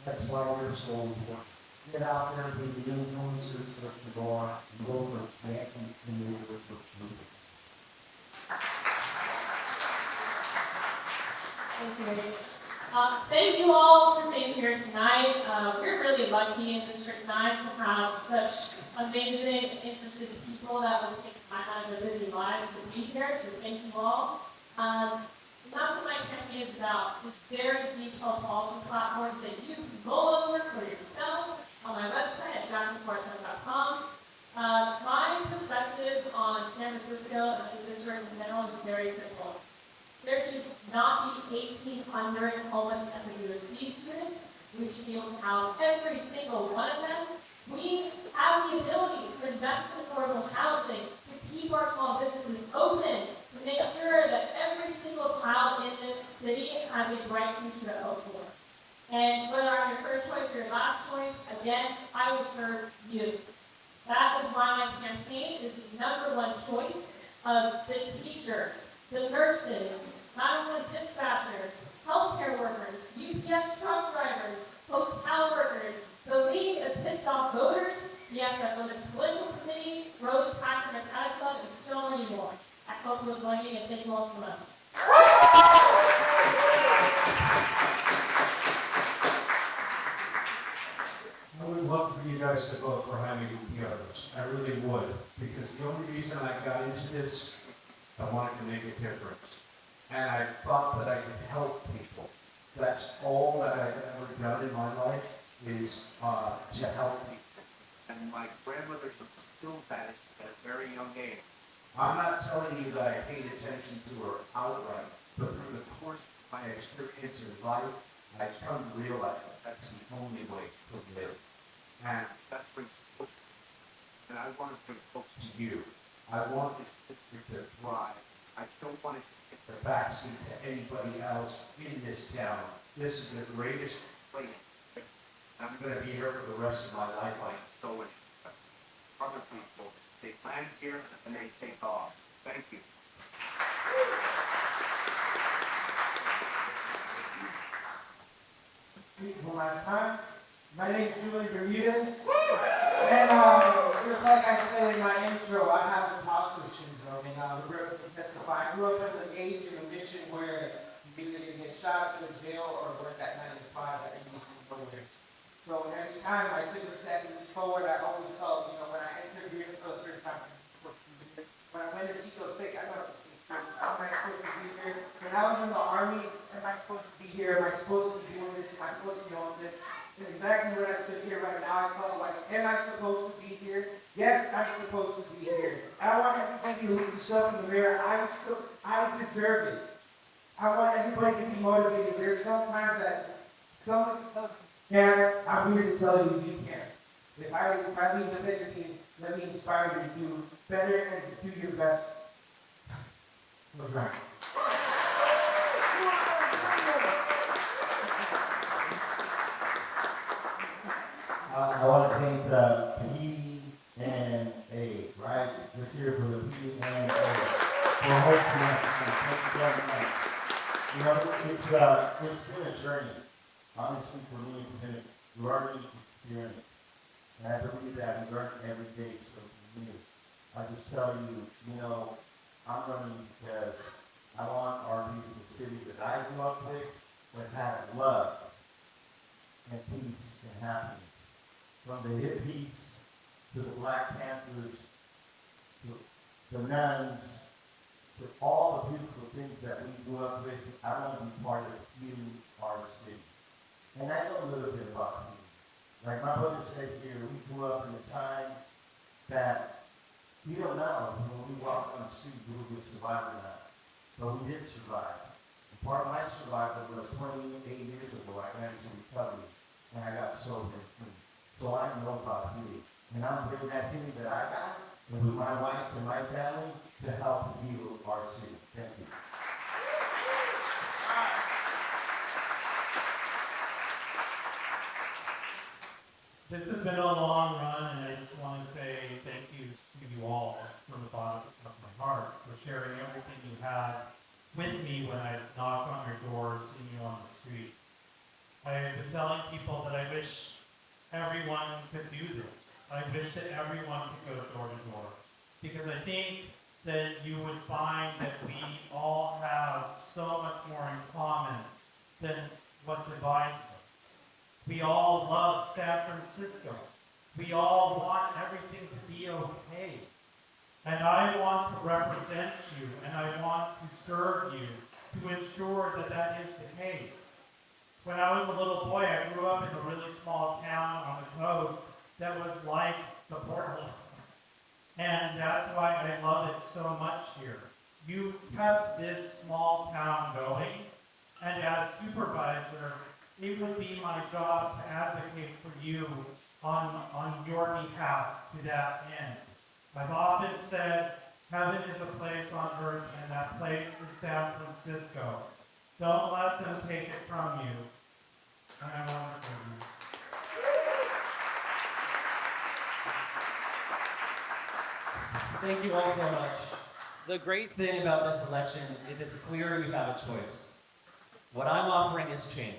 That's why you're so important. Get out there, be the influencers of the bar, and go for back and continue with the movement. Thank you all for being here tonight. We're really lucky in District 9 to have such amazing, interested people that will take time out of their busy lives to be here, so thank you all. And that's what my campaign is about, with very detailed policy platforms that you can roll over for yourself on my website at jacquelineforsyth.com. My perspective on San Francisco and this district in general is very simple. There should not be 1,800 homeless SAUSD students. We should be able to house every single one of them. We have the ability to invest in affordable housing, to keep our small businesses open, to make sure that every single child in this city has a bright future to hope for. And whether I'm your first choice or your last choice, again, I will serve you. That is why my campaign is the #1 choice of the teachers, the nurses, 911 dispatchers, healthcare workers, UPS truck drivers, hotel workers, the League of Pissed Off Voters, yes, that Women's Political Committee, Rose Pack Democratic Club, and so many more. I hope you'll join me, and thank you all so much. I would love for you guys to vote for Jaime Gutierrez. I really would, because the only reason I got into this, I wanted to make a difference. And I thought that I could help people. That's all that I've ever done in my life is to help people. And my grandmother still that at a very young age. I'm not telling you that I paid attention to her outright, but through the course of my experience in life, I've come to realize that that's the only way to live. And that's brings folks. And I want to bring folks to you. I want this district to thrive. I don't want it to get the backseat to anybody else in this town. This is the greatest place. I'm going to be here for the rest of my life. I am so interested. Other people, they land here and they take off. Thank you. speak one last time. My name is Julie Bermudez. And just like I said in my intro, I have imposter syndrome, and we're going to testify. I grew up in an age and a mission where you either get shot, go to jail, or work that 9 to 5 that you used to nowhere. So every time I took a step forward, I always felt, when I entered here for the first time, when I went to Chico State, I thought, am I supposed to be here? When I was in the Army, am I supposed to be here? Am I supposed to be doing this? Am I supposed to be doing this? And exactly when I stood here right now, I saw the lights. Am I supposed to be here? Yes, I'm supposed to be here. I want everybody to look yourself in the mirror. I deserve it. I want everybody to be motivated. There's sometimes that someone can. I'm here to tell you, you can. If I leave with anything, let me inspire you to do better and to do your best. Right. I want to thank the P&A, right? This here for the P&A for hosting us. Thank you very much. It's been a journey. Honestly, for me, it's been a learning experience. And I believe that we learn every day something new. I just tell you, I'm running because I want our people, the city that I grew up with, that had love and peace and happiness. From the hippies to the Black Panthers, to the nuns, to all the beautiful things that we grew up with, I want to be part of healing our city. And I know a little bit about healing. Like my brother said here, we grew up in a time that we don't know when we walk on the street who we survive or not. But we did survive. And part of my survival was 28 years ago, I got into recovery and I got sober and free. So I know about healing. And I'm bringing that healing that I got and with my wife and my family to help heal our city. Thank you. This has been a long run, and I just want to say thank you to you all from the bottom of my heart for sharing everything you had with me when I knocked on your door, seeing you on the street. I've been telling people that I wish everyone could do this. I wish that everyone could go door to door, because I think that you would find that we all have so much more in common than what divides us. We all love San Francisco. We all want everything to be okay. And I want to represent you, and I want to serve you to ensure that that is the case. When I was a little boy, I grew up in a really small town on the coast that was like the Portland. And that's why I love it so much here. You kept this small town going, and as supervisor, it would be my job to advocate for you on your behalf to that end. I've often said, heaven is a place on earth, and that place is San Francisco. Don't let them take it from you. And I want to serve you. Thank you all so much. The great thing about this election is it's clear you have a choice. What I'm offering is change.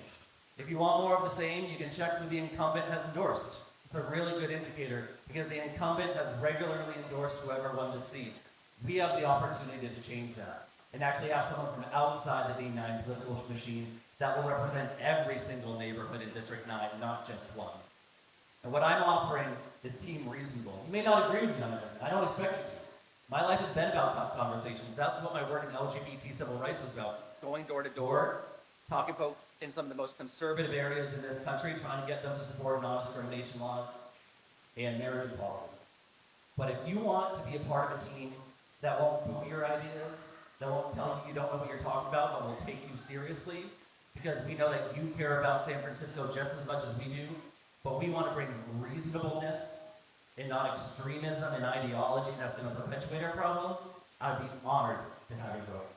If you want more of the same, you can check who the incumbent has endorsed. It's a really good indicator because the incumbent has regularly endorsed whoever won the seat. We have the opportunity to change that and actually have someone from outside the D9 political machine that will represent every single neighborhood in District 9, not just one. And what I'm offering is team reasonable. You may not agree with me on everything. I don't expect you to. My life has been about tough conversations. That's what my work in LGBT civil rights was about. Going door to door, talking about in some of the most conservative areas in this country, trying to get them to support non-discrimination laws and marriage equality. But if you want to be a part of a team that won't boo your ideas, that won't tell you don't know what you're talking about, but will take you seriously, because we know that you care about San Francisco just as much as we do, but we want to bring reasonableness and not extremism and ideology that's going to perpetuate our problems, I'd be honored to have you vote.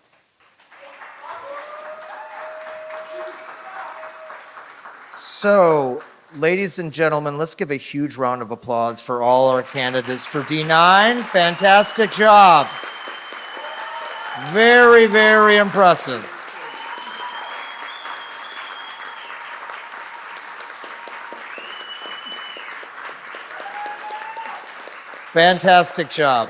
So, ladies and gentlemen, let's give a huge round of applause for all our candidates for D9. Fantastic job. Very, very impressive. Fantastic job.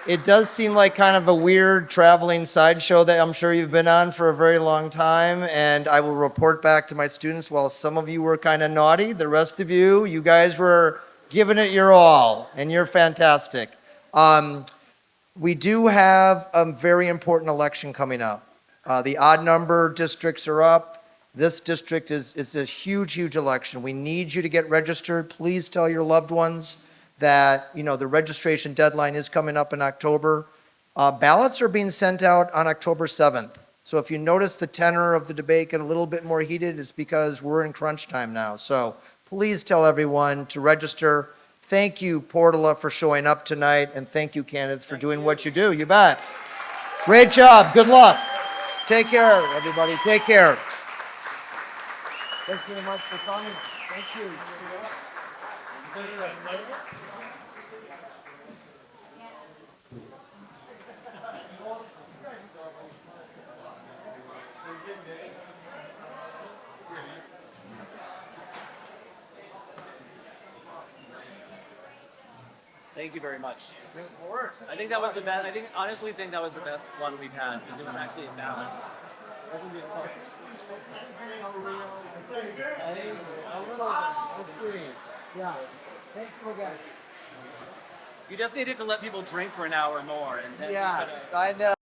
It does seem like kind of a weird traveling sideshow that I'm sure you've been on for a very long time, and I will report back to my students, while some of you were kind of naughty, the rest of you, you guys were giving it your all, and you're fantastic. We do have a very important election coming up. The odd number districts are up. This district is a huge, huge election. We need you to get registered. Please tell your loved ones that, the registration deadline is coming up in October. Ballots are being sent out on October 7th. So if you notice the tenor of the debate get a little bit more heated, it's because we're in crunch time now. So please tell everyone to register. Thank you, Portola, for showing up tonight, and thank you, candidates, for doing what you do. You bet. Great job. Good luck. Take care, everybody. Take care. Thanks very much for coming. Thank you. Thank you very much. I think that was the best. Honestly think that was the best one we've had, because it was actually a balance. Yeah. Thank you again. You just needed to let people drink for an hour more, and then Yes, I know.